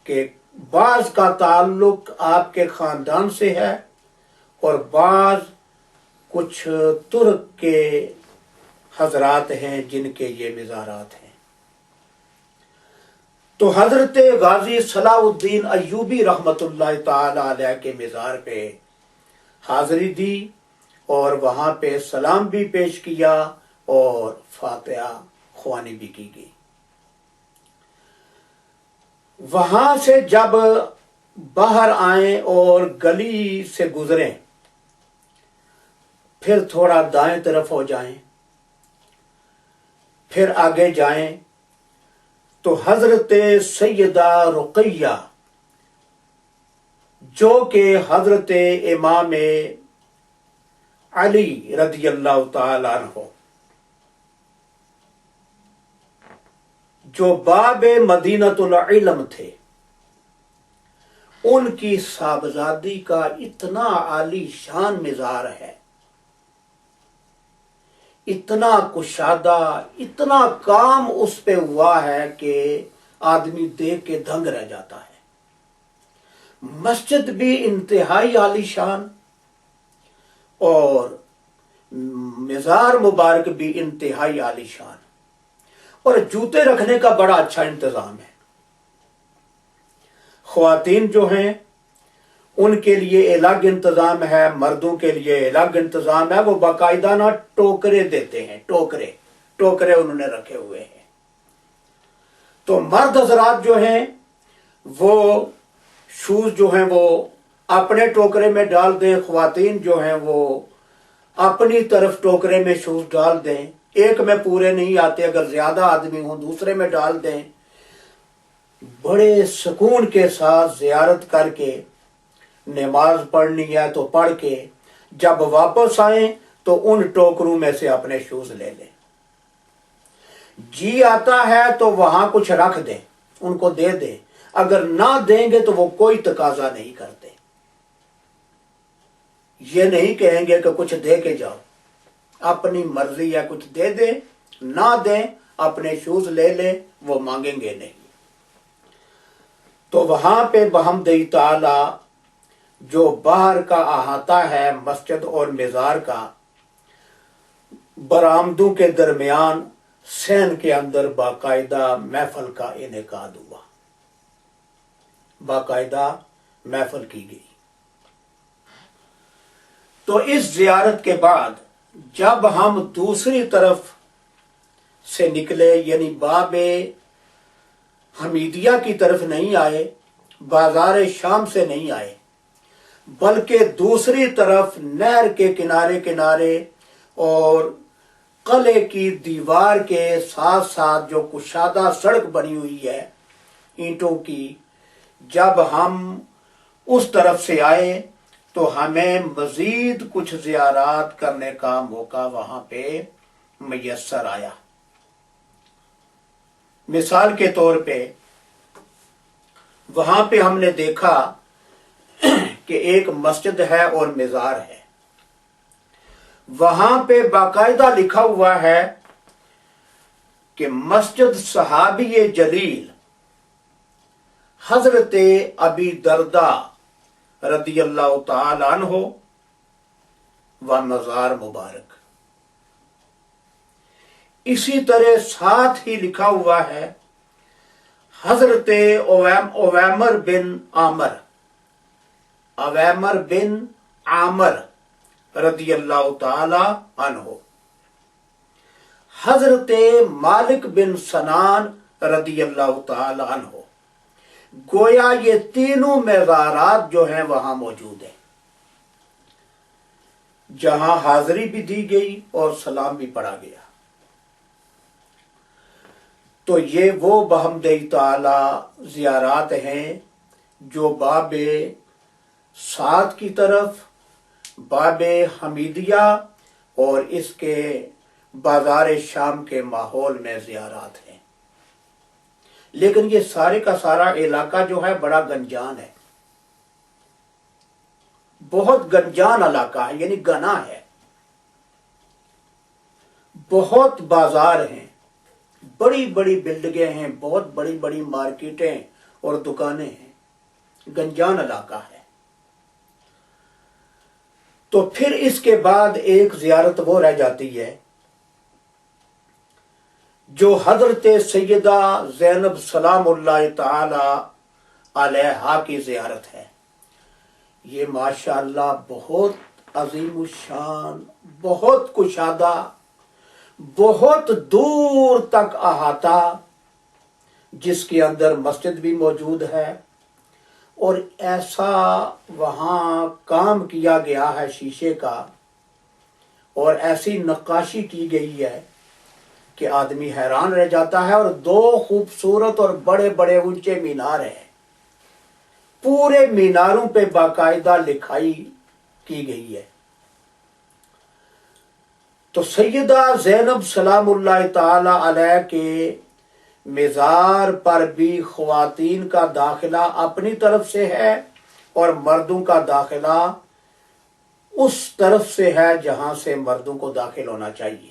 کہ بعض کا تعلق آپ کے خاندان سے ہے، اور بعض کچھ ترک کے حضرات ہیں جن کے یہ مزارات ہیں. تو حضرت غازی صلاح الدین ایوبی رحمت اللہ تعالی علیہ کے مزار پہ حاضری دی، اور وہاں پہ سلام بھی پیش کیا اور فاتحہ خوانی بھی کی گئی. وہاں سے جب باہر آئیں اور گلی سے گزریں، پھر تھوڑا دائیں طرف ہو جائیں، پھر آگے جائیں تو حضرت سیدہ رقیہ جو کہ حضرت امام علی رضی اللہ تعالی عنہ جو باب مدینۃ العلم تھے، ان کی صاحبزادی کا اتنا عالی شان مزار ہے، اتنا کشادہ، اتنا کام اس پہ ہوا ہے کہ آدمی دیکھ کے دنگ رہ جاتا ہے۔ مسجد بھی انتہائی عالی شان اور مزار مبارک بھی انتہائی عالی شان، اور جوتے رکھنے کا بڑا اچھا انتظام ہے۔ خواتین جو ہیں ان کے لیے الگ انتظام ہے، مردوں کے لیے الگ انتظام ہے۔ وہ باقاعدہ نا ٹوکرے دیتے ہیں، ٹوکرے انہوں نے رکھے ہوئے ہیں۔ تو مرد حضرات جو ہیں وہ شوز جو ہیں وہ اپنے ٹوکرے میں ڈال دیں، خواتین جو ہیں وہ اپنی طرف ٹوکرے میں شوز ڈال دیں۔ ایک میں پورے نہیں آتے، اگر زیادہ آدمی ہوں دوسرے میں ڈال دیں۔ بڑے سکون کے ساتھ زیارت کر کے نماز پڑھنی ہے تو پڑھ کے جب واپس آئیں تو ان ٹوکروں میں سے اپنے شوز لے لیں۔ جی آتا ہے تو وہاں کچھ رکھ دیں، ان کو دے دیں، اگر نہ دیں گے تو وہ کوئی تقاضا نہیں کرتے۔ یہ نہیں کہیں گے کہ کچھ دے کے جاؤ، اپنی مرضی ہے، کچھ دے دیں، نہ دیں، اپنے شوز لے لیں، وہ مانگیں گے نہیں۔ تو وہاں پہ بحمدِ تعالی جو باہر کا احاطہ ہے مسجد اور مزار کا، برآمدوں کے درمیان صحن کے اندر باقاعدہ محفل کا انعقاد ہوا، باقاعدہ محفل کی گئی۔ تو اس زیارت کے بعد جب ہم دوسری طرف سے نکلے، یعنی باب حمیدیہ کی طرف نہیں آئے، بازار شام سے نہیں آئے، بلکہ دوسری طرف نہر کے کنارے اور قلعے کی دیوار کے ساتھ ساتھ جو کشادہ سڑک بنی ہوئی ہے اینٹوں کی، جب ہم اس طرف سے آئے تو ہمیں مزید کچھ زیارات کرنے کا موقع وہاں پہ میسر آیا۔ مثال کے طور پہ وہاں پہ ہم نے دیکھا کہ ایک مسجد ہے اور مزار ہے، وہاں پہ باقاعدہ لکھا ہوا ہے کہ مسجد صحابی جلیل حضرت ابی درداء رضی اللہ تعالی عنہ و مزار مبارک۔ اسی طرح ساتھ ہی لکھا ہوا ہے حضرت اویمر بن عامر رضی اللہ تعالی عنہ، حضرت مالک بن سنان رضی اللہ تعالی عنہ۔ گویا یہ تینوں مزارات جو ہیں وہاں موجود ہیں، جہاں حاضری بھی دی گئی اور سلام بھی پڑھا گیا۔ تو یہ وہ بحمدِ تعالی زیارات ہیں جو باب سعد کی طرف، باب حمیدیہ اور اس کے بازار شام کے ماحول میں زیارات ہیں۔ لیکن یہ سارے کا سارا علاقہ جو ہے بڑا گنجان ہے، بہت گنجان علاقہ ہے، یعنی گنا ہے، بہت بازار ہیں، بڑی بڑی بلڈنگیں ہیں، بہت بڑی بڑی مارکیٹیں اور دکانیں ہیں، گنجان علاقہ ہے۔ تو پھر اس کے بعد ایک زیارت وہ رہ جاتی ہے جو حضرت سیدہ زینب سلام اللہ تعالی علیہا کی زیارت ہے۔ یہ ماشاءاللہ بہت عظیم الشان، بہت کشادہ، بہت دور تک احاطہ، جس کے اندر مسجد بھی موجود ہے، اور ایسا وہاں کام کیا گیا ہے شیشے کا، اور ایسی نقاشی کی گئی ہے کہ آدمی حیران رہ جاتا ہے۔ اور دو خوبصورت اور بڑے بڑے اونچے مینار ہیں، پورے میناروں پہ باقاعدہ لکھائی کی گئی ہے۔ تو سیدہ زینب سلام اللہ تعالی علیہ کے مزار پر بھی خواتین کا داخلہ اپنی طرف سے ہے اور مردوں کا داخلہ اس طرف سے ہے جہاں سے مردوں کو داخل ہونا چاہیے۔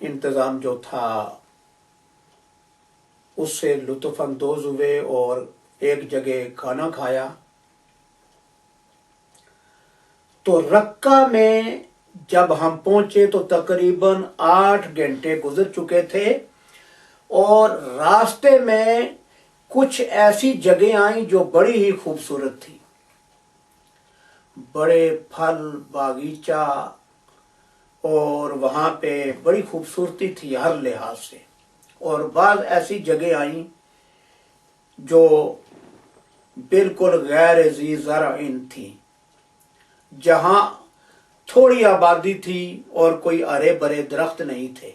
انتظام جو تھا اس سے لطف اندوز ہوئے اور ایک جگہ کھانا کھایا. تو رقہ میں جب ہم پہنچے تو تقریباً 8 گھنٹے گزر چکے تھے اور راستے میں کچھ ایسی جگہیں آئیں جو بڑی ہی خوبصورت تھی. بڑے پھل باغیچہ اور وہاں پہ بڑی خوبصورتی تھی ہر لحاظ سے. اور بعض ایسی جگہیں آئیں جو بالکل غیر ذی زرع تھیں، جہاں تھوڑی آبادی تھی اور کوئی ہرے بھرے درخت نہیں تھے،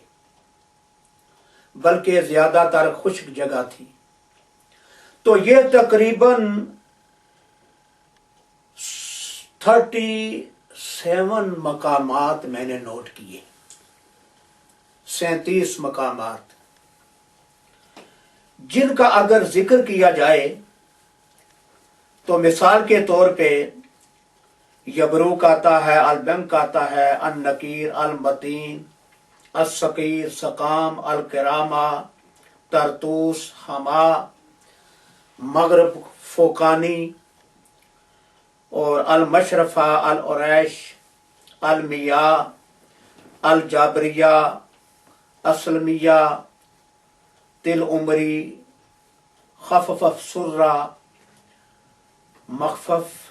بلکہ زیادہ تر خشک جگہ تھی. تو یہ تقریباً 37 مقامات میں نے نوٹ کیے، 37 مقامات جن کا اگر ذکر کیا جائے تو مثال کے طور پہ یبروک آتا ہے، البنک آتا ہے، النقیر، المتین، السقیر، سقام، الکرامہ، ترتوس، حما، مغرب فوقانی اور المشرفہ، العریش، المیاء، الجابریہ، اسلمیہ، تل عمری، خفف سرہ، مخفف.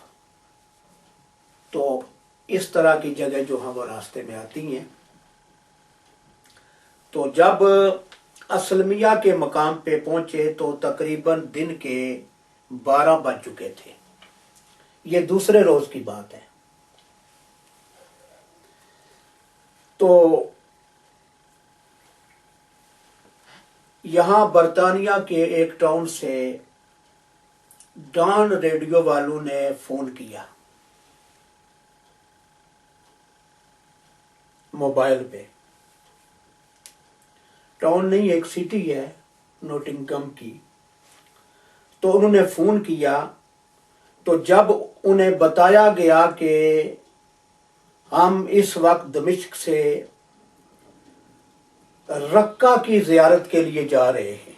تو اس طرح کی جگہ جو ہیں وہ راستے میں آتی ہیں. تو جب اسلمیہ کے مقام پہ پہنچے تو تقریباً دن کے 12 بج چکے تھے. یہ دوسرے روز کی بات ہے. تو یہاں برطانیہ کے ایک ٹاؤن سے ڈان ریڈیو والوں نے فون کیا موبائل پہ. ٹاؤن نہیں، ایک سٹی ہے نوٹنگہم کی. تو انہوں نے فون کیا تو جب انہیں بتایا گیا کہ ہم اس وقت دمشق سے رقہ کی زیارت کے لیے جا رہے ہیں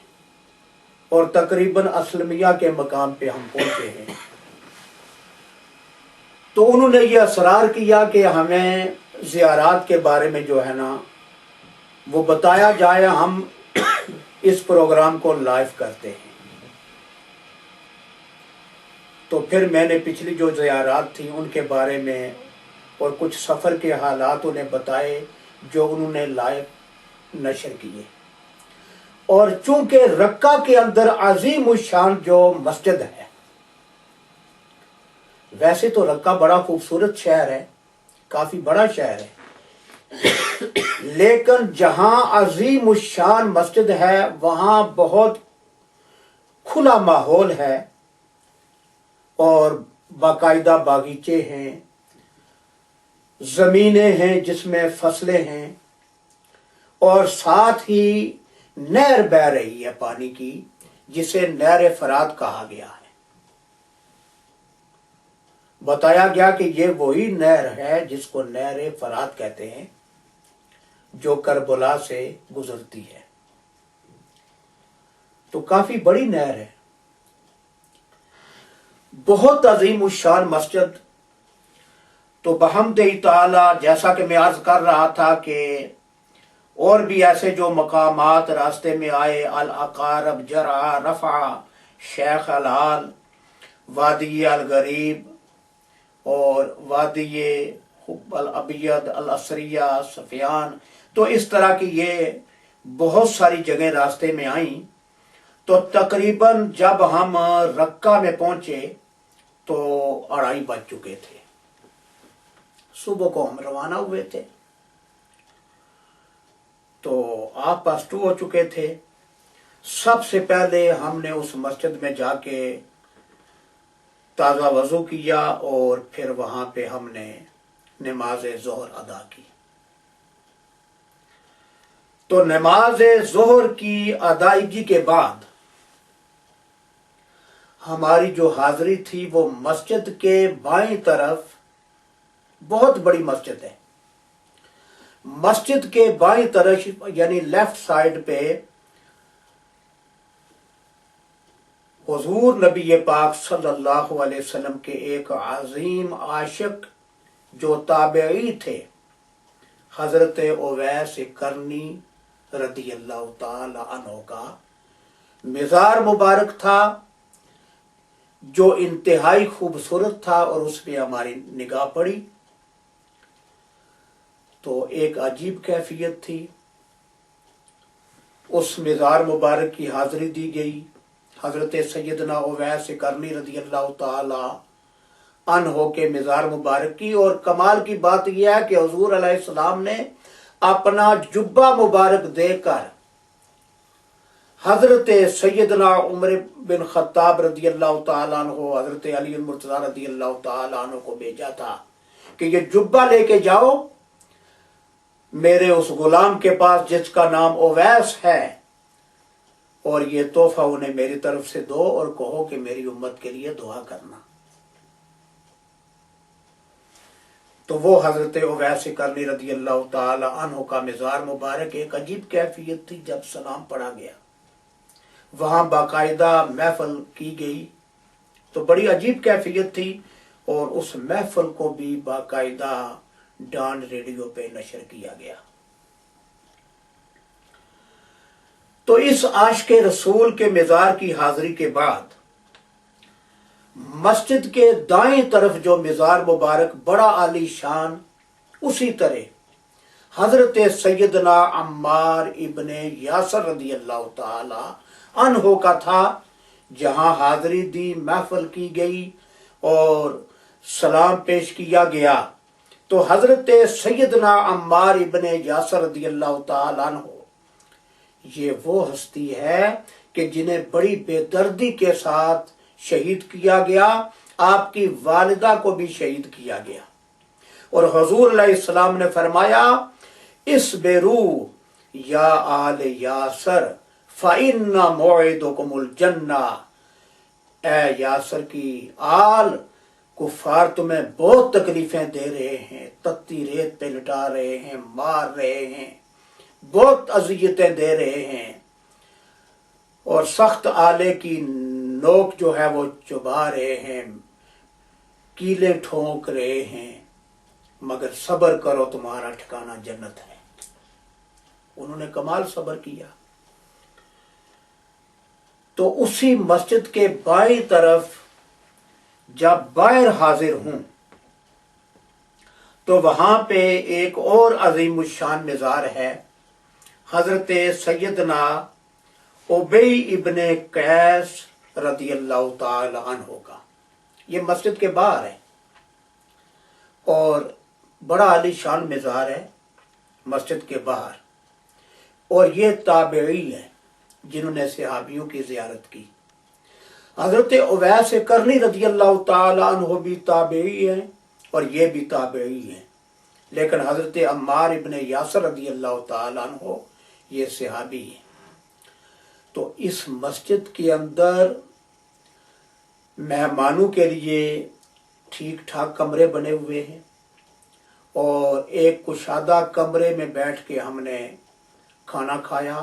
اور تقریباً اسلمیہ کے مقام پہ ہم پہنچے ہیں، تو انہوں نے یہ اصرار کیا کہ ہمیں زیارات کے بارے میں جو ہے نا وہ بتایا جائے، ہم اس پروگرام کو لائیو کرتے ہیں. تو پھر میں نے پچھلی جو زیارات تھیں ان کے بارے میں اور کچھ سفر کے حالات انہیں بتائے جو انہوں نے لائیو نشر کیے. اور چونکہ رقہ کے اندر عظیم الشان جو مسجد ہے، ویسے تو رقہ بڑا خوبصورت شہر ہے، کافی بڑا شہر ہے، لیکن جہاں عظیم الشان مسجد ہے وہاں بہت کھلا ماحول ہے اور باقاعدہ باغیچے ہیں، زمینیں ہیں جس میں فصلیں ہیں، اور ساتھ ہی نہر بہہ رہی ہے پانی کی جسے نہر فرات کہا گیا ہے. بتایا گیا کہ یہ وہی نہر ہے جس کو نہر فرات کہتے ہیں جو کربلا سے گزرتی ہے. تو کافی بڑی نہر ہے، بہت عظیم الشان مسجد. تو بحمد تعالی جیسا کہ میں عرض کر رہا تھا کہ اور بھی ایسے جو مقامات راستے میں آئے، الاقارب، جرعہ، رفع، شیخ الحال، وادی الغریب اور وادی حب الابید، الاسریہ، سفیان. تو اس طرح کی یہ بہت ساری جگہیں راستے میں آئیں. تو تقریباً جب ہم رقہ میں پہنچے تو 2:30 بج چکے تھے. صبح کو ہم روانہ ہوئے تھے تو 2:30 ہو چکے تھے. سب سے پہلے ہم نے اس مسجد میں جا کے تازہ وضو کیا اور پھر وہاں پہ ہم نے نماز ظہر ادا کی. تو نماز ظہر کی ادائیگی کے بعد ہماری جو حاضری تھی وہ مسجد کے بائیں طرف، بہت بڑی مسجد ہے، مسجد کے بائیں طرف یعنی لیفٹ سائڈ پہ حضور نبی پاک صلی اللہ علیہ وسلم کے ایک عظیم عاشق جو تابعی تھے حضرت اویس کرنی رضی اللہ تعالی عنہ کا مزار مبارک تھا، جو انتہائی خوبصورت تھا، اور اس پہ ہماری نگاہ پڑی تو ایک عجیب کیفیت تھی۔ اس مزار مبارک کی حاضری دی گئی حضرت سیدنا اویس کرنی رضی اللہ تعالی عنہ کے مزار مبارک کی، اور کمال کی بات یہ ہے کہ حضور علیہ السلام نے اپنا جبہ مبارک دے کر حضرت سیدنا عمر بن خطاب رضی اللہ تعالیٰ عنہ، حضرت علی المرتضی رضی اللہ تعالیٰ عنہ کو بھیجا تھا کہ یہ جبہ لے کے جاؤ میرے اس غلام کے پاس جس کا نام اویس ہے، اور یہ تحفہ انہیں میری طرف سے دو اور کہو کہ میری امت کے لیے دعا کرنا۔ تو وہ حضرت اویس کرنی رضی اللہ تعالی عنہ کا مزار مبارک ایک عجیب کیفیت تھی۔ جب سلام پڑھا گیا وہاں باقاعدہ محفل کی گئی تو بڑی عجیب کیفیت تھی، اور اس محفل کو بھی باقاعدہ ڈان ریڈیو پہ نشر کیا گیا۔ تو اس عاشق رسول کے مزار کی حاضری کے بعد مسجد کے دائیں طرف جو مزار مبارک بڑا عالی شان، اسی طرح حضرت سیدنا عمار ابن یاسر رضی اللہ تعالی عنہ کا تھا، جہاں حاضری دی، محفل کی گئی اور سلام پیش کیا گیا۔ تو حضرت سیدنا عمار ابن یاسر رضی اللہ تعالی عنہ یہ وہ ہستی ہے کہ جنہیں بڑی بے دردی کے ساتھ شہید کیا گیا، آپ کی والدہ کو بھی شہید کیا گیا، اور حضور علیہ السلام نے فرمایا اصبروا یا آل یاسر فإن موعدکم الجنہ، اے یاسر کی آل، کفار تمہیں بہت تکلیفیں دے رہے ہیں، تتی ریت پہ لٹا رہے ہیں، مار رہے ہیں، بہت اذیتیں دے رہے ہیں، اور سخت آلے کی نوک جو ہے وہ چبا رہے ہیں، کیلیں ٹھونک رہے ہیں، مگر صبر کرو تمہارا ٹھکانہ جنت ہے۔ انہوں نے کمال صبر کیا۔ تو اسی مسجد کے بائیں طرف جب باہر حاضر ہوں تو وہاں پہ ایک اور عظیم الشان مزار ہے حضرت سیدنا ابی ابن قیس رضی اللہ تعالی عنہ کا۔ یہ مسجد کے باہر ہے اور بڑا عالی شان مزار ہے مسجد کے باہر، اور یہ تابعی ہے جنہوں نے صحابیوں کی زیارت کی۔ حضرت اویس کرنی رضی اللہ تعالی عنہ بھی تابعی ہیں اور یہ بھی تابعی ہیں، لیکن حضرت عمار ابن یاسر رضی اللہ تعالی عنہ یہ صحابی ہیں۔ تو اس مسجد کے اندر مہمانوں کے لیے ٹھیک ٹھاک کمرے بنے ہوئے ہیں، اور ایک کشادہ کمرے میں بیٹھ کے ہم نے کھانا کھایا۔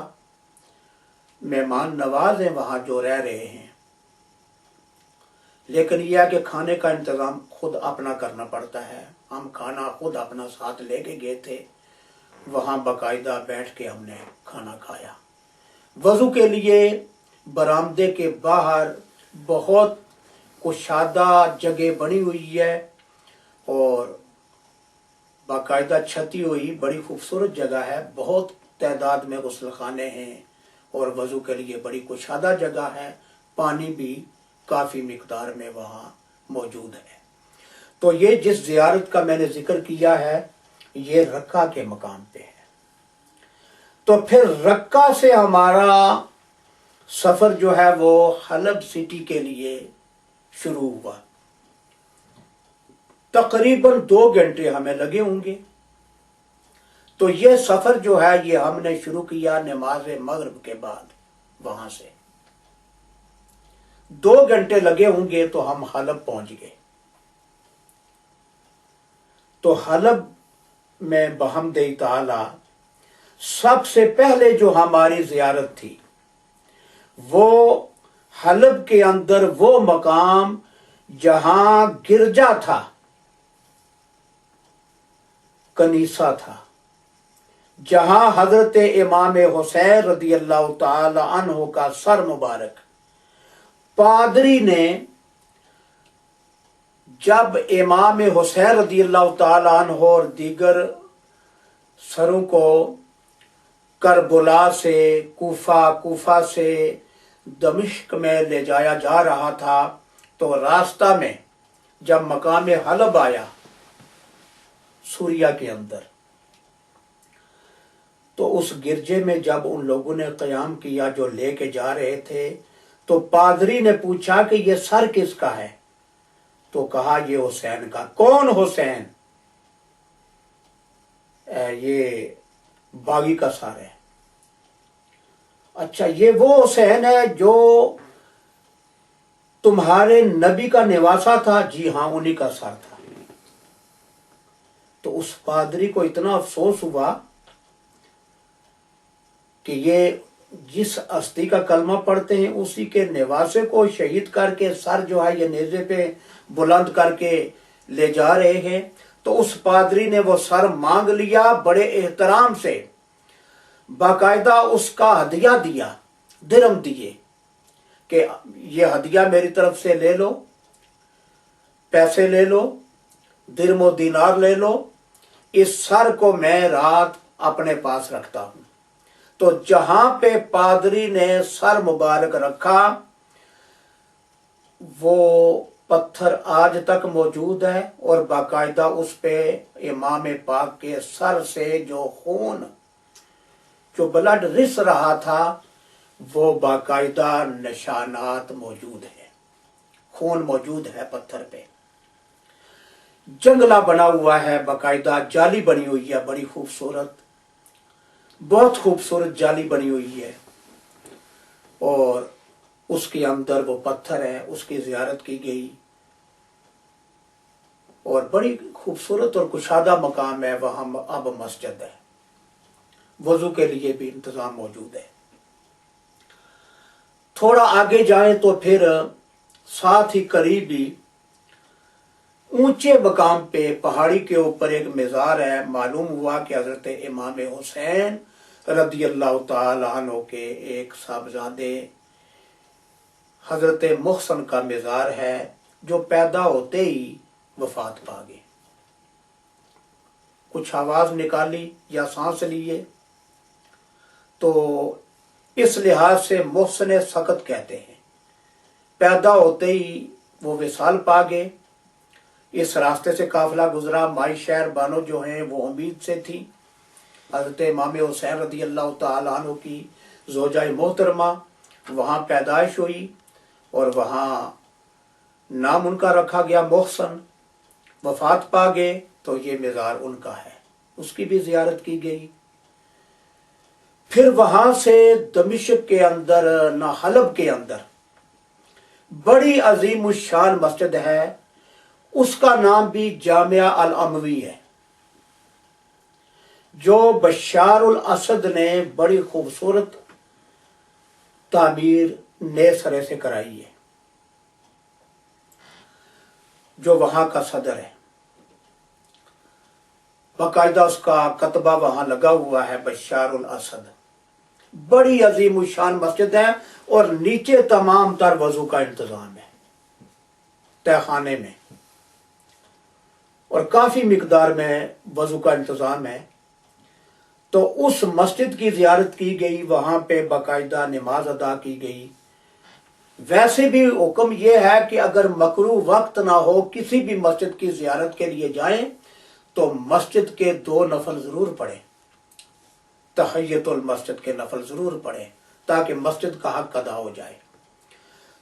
مہمان نواز ہیں وہاں جو رہ رہے ہیں، لیکن یہ ہے کہ کھانے کا انتظام خود اپنا کرنا پڑتا ہے۔ ہم کھانا خود اپنا ساتھ لے کے گئے تھے، وہاں باقاعدہ بیٹھ کے ہم نے کھانا کھایا۔ وضو کے لیے برآمدے کے باہر بہت کشادہ جگہ بنی ہوئی ہے، اور باقاعدہ چھتی ہوئی بڑی خوبصورت جگہ ہے، بہت تعداد میں غسل خانے ہیں، اور وضو کے لیے بڑی کشادہ جگہ ہے، پانی بھی کافی مقدار میں وہاں موجود ہے۔ تو یہ جس زیارت کا میں نے ذکر کیا ہے یہ رقہ کے مقام پہ ہے۔ تو پھر رقہ سے ہمارا سفر جو ہے وہ حلب سٹی کے لیے شروع ہوا۔ تقریباً 2 گھنٹے ہمیں لگے ہوں گے۔ تو یہ سفر جو ہے یہ ہم نے شروع کیا نماز مغرب کے بعد، وہاں سے 2 گھنٹے لگے ہوں گے تو ہم حلب پہنچ گئے۔ تو حلب میں بحمد تعالی سب سے پہلے جو ہماری زیارت تھی وہ حلب کے اندر وہ مقام جہاں گرجا تھا، کنیسہ تھا، جہاں حضرت امام حسین رضی اللہ تعالی عنہ کا سر مبارک پادری نے جب امام حسین رضی اللہ تعالی عنہ اور دیگر سروں کو کربلا سے کوفہ سے دمشق میں لے جایا جا رہا تھا، تو راستہ میں جب مقام حلب آیا سوریہ کے اندر، تو اس گرجے میں جب ان لوگوں نے قیام کیا جو لے کے جا رہے تھے، تو پادری نے پوچھا کہ یہ سر کس کا ہے؟ تو کہا یہ حسین کا۔ کون حسین؟ یہ باغی کا سر ہے۔ اچھا، یہ وہ حسین ہے جو تمہارے نبی کا نواسا تھا؟ جی ہاں، انہی کا سر تھا۔ تو اس پادری کو اتنا افسوس ہوا کہ یہ جس ہستی کا کلمہ پڑھتے ہیں اسی کے نواسے کو شہید کر کے سر جو ہے یہ نیزے پہ بلند کر کے لے جا رہے ہیں۔ تو اس پادری نے وہ سر مانگ لیا بڑے احترام سے، باقاعدہ اس کا ہدیہ دیا، درم دیے کہ یہ ہدیہ میری طرف سے لے لو، پیسے لے لو، درم و دینار لے لو، اس سر کو میں رات اپنے پاس رکھتا ہوں۔ تو جہاں پہ پادری نے سر مبارک رکھا وہ پتھر آج تک موجود ہے، اور باقاعدہ اس پہ امام پاک کے سر سے جو خون، جو بلڈ رس رہا تھا، وہ باقاعدہ نشانات موجود ہیں، خون موجود ہے پتھر پہ۔ جنگلہ بنا ہوا ہے، باقاعدہ جالی بنی ہوئی ہے، بڑی خوبصورت، بہت خوبصورت جالی بنی ہوئی ہے، اور اس کے اندر وہ پتھر ہے، اس کی زیارت کی گئی، اور بڑی خوبصورت اور کشادہ مقام ہے۔ وہاں اب مسجد ہے، وضو کے لیے بھی انتظام موجود ہے۔ تھوڑا آگے جائیں تو پھر ساتھ ہی قریب ہی اونچے مقام پہ پہاڑی کے اوپر ایک مزار ہے۔ معلوم ہوا کہ حضرت امام حسین رضی اللہ تعالی عنہ کے ایک صاحبزادے حضرت محسن کا مزار ہے، جو پیدا ہوتے ہی وفات پا گئے۔ کچھ آواز نکالی یا سانس لیے، تو اس لحاظ سے محسن سقط کہتے ہیں۔ پیدا ہوتے ہی وہ وصال پا گئے۔ اس راستے سے قافلہ گزرا، مائی شہر بانو جو ہیں وہ امید سے تھی۔ حضرت امام حسین رضی اللہ تعالیٰ عنہ کی زوجہ محترمہ، وہاں پیدائش ہوئی اور وہاں نام ان کا رکھا گیا محسن۔ وفات پا گئے تو یہ مزار ان کا ہے، اس کی بھی زیارت کی گئی۔ پھر وہاں سے دمشق کے اندر، نہ حلب کے اندر، بڑی عظیم الشان مسجد ہے، اس کا نام بھی جامعہ الاموی ہے، جو بشار الاسد نے بڑی خوبصورت تعمیر نئے سرے سے کرائی ہے، جو وہاں کا صدر ہے۔ باقاعدہ اس کا کتبہ وہاں لگا ہوا ہے، بشار الاسد۔ بڑی عظیم الشان مسجد ہے، اور نیچے تمام تر وضو کا انتظام ہے، تہہ خانے میں، اور کافی مقدار میں وضو کا انتظام ہے۔ تو اس مسجد کی زیارت کی گئی، وہاں پہ باقاعدہ نماز ادا کی گئی۔ ویسے بھی حکم یہ ہے کہ اگر مکروہ وقت نہ ہو، کسی بھی مسجد کی زیارت کے لیے جائیں تو مسجد کے 2 نفل ضرور پڑھیں، تحیت المسجد کے نفل ضرور پڑھیں، تاکہ مسجد کا حق ادا ہو جائے۔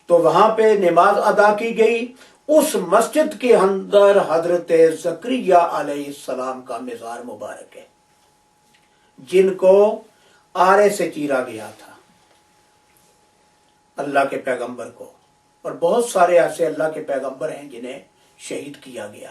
تو وہاں پہ نماز ادا کی گئی۔ اس مسجد کے اندر حضرت زکریا علیہ السلام کا مزار مبارک ہے، جن کو آرے سے چیرا گیا تھا اللہ کے پیغمبر کو، اور بہت سارے ایسے اللہ کے پیغمبر ہیں جنہیں شہید کیا گیا۔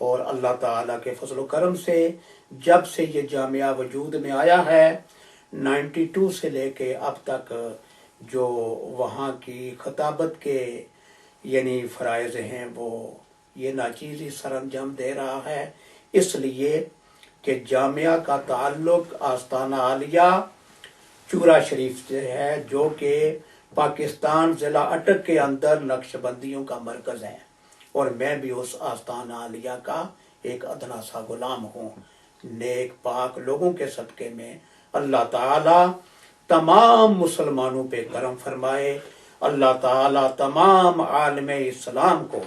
اور اللہ تعالیٰ کے فضل و کرم سے جب سے یہ جامعہ وجود میں آیا ہے 92 سے لے کے اب تک جو وہاں کی خطابت کے یعنی فرائض ہیں وہ یہ ناچیزی سر انجام دے رہا ہے، اس لیے کہ جامعہ کا تعلق آستانہ عالیہ چورا شریف سے ہے، جو کہ پاکستان ضلع اٹک کے اندر نقش بندیوں کا مرکز ہے، اور میں بھی اس آستانہ عالیہ کا ایک ادنا سا غلام ہوں۔ نیک پاک لوگوں کے صدقے میں اللہ تعالی تمام مسلمانوں پہ کرم فرمائے، اللہ تعالی تمام عالم اسلام کو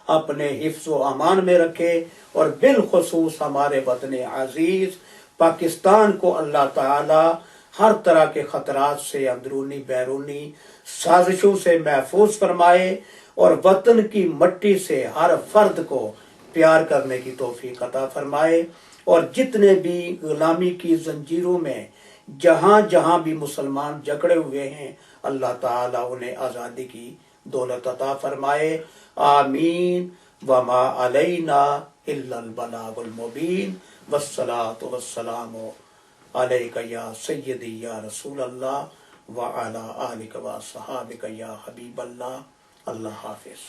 اپنے حفظ و امان میں رکھے، اور بالخصوص ہمارے وطن عزیز پاکستان کو اللہ تعالی ہر طرح کے خطرات سے اندرونی بیرونی سازشوں سے محفوظ فرمائے، اور وطن کی مٹی سے ہر فرد کو پیار کرنے کی توفیق عطا فرمائے، اور جتنے بھی غلامی کی زنجیروں میں جہاں جہاں بھی مسلمان جکڑے ہوئے ہیں اللہ تعالیٰ انہیں آزادی کی دولت عطا فرمائے، آمین۔ وما علینا الا البلاغ المبین، والصلاة والسلام علیک یا سیدی یا رسول اللہ وعلی آلک و صحابک یا حبیب اللہ۔ اللہ حافظ۔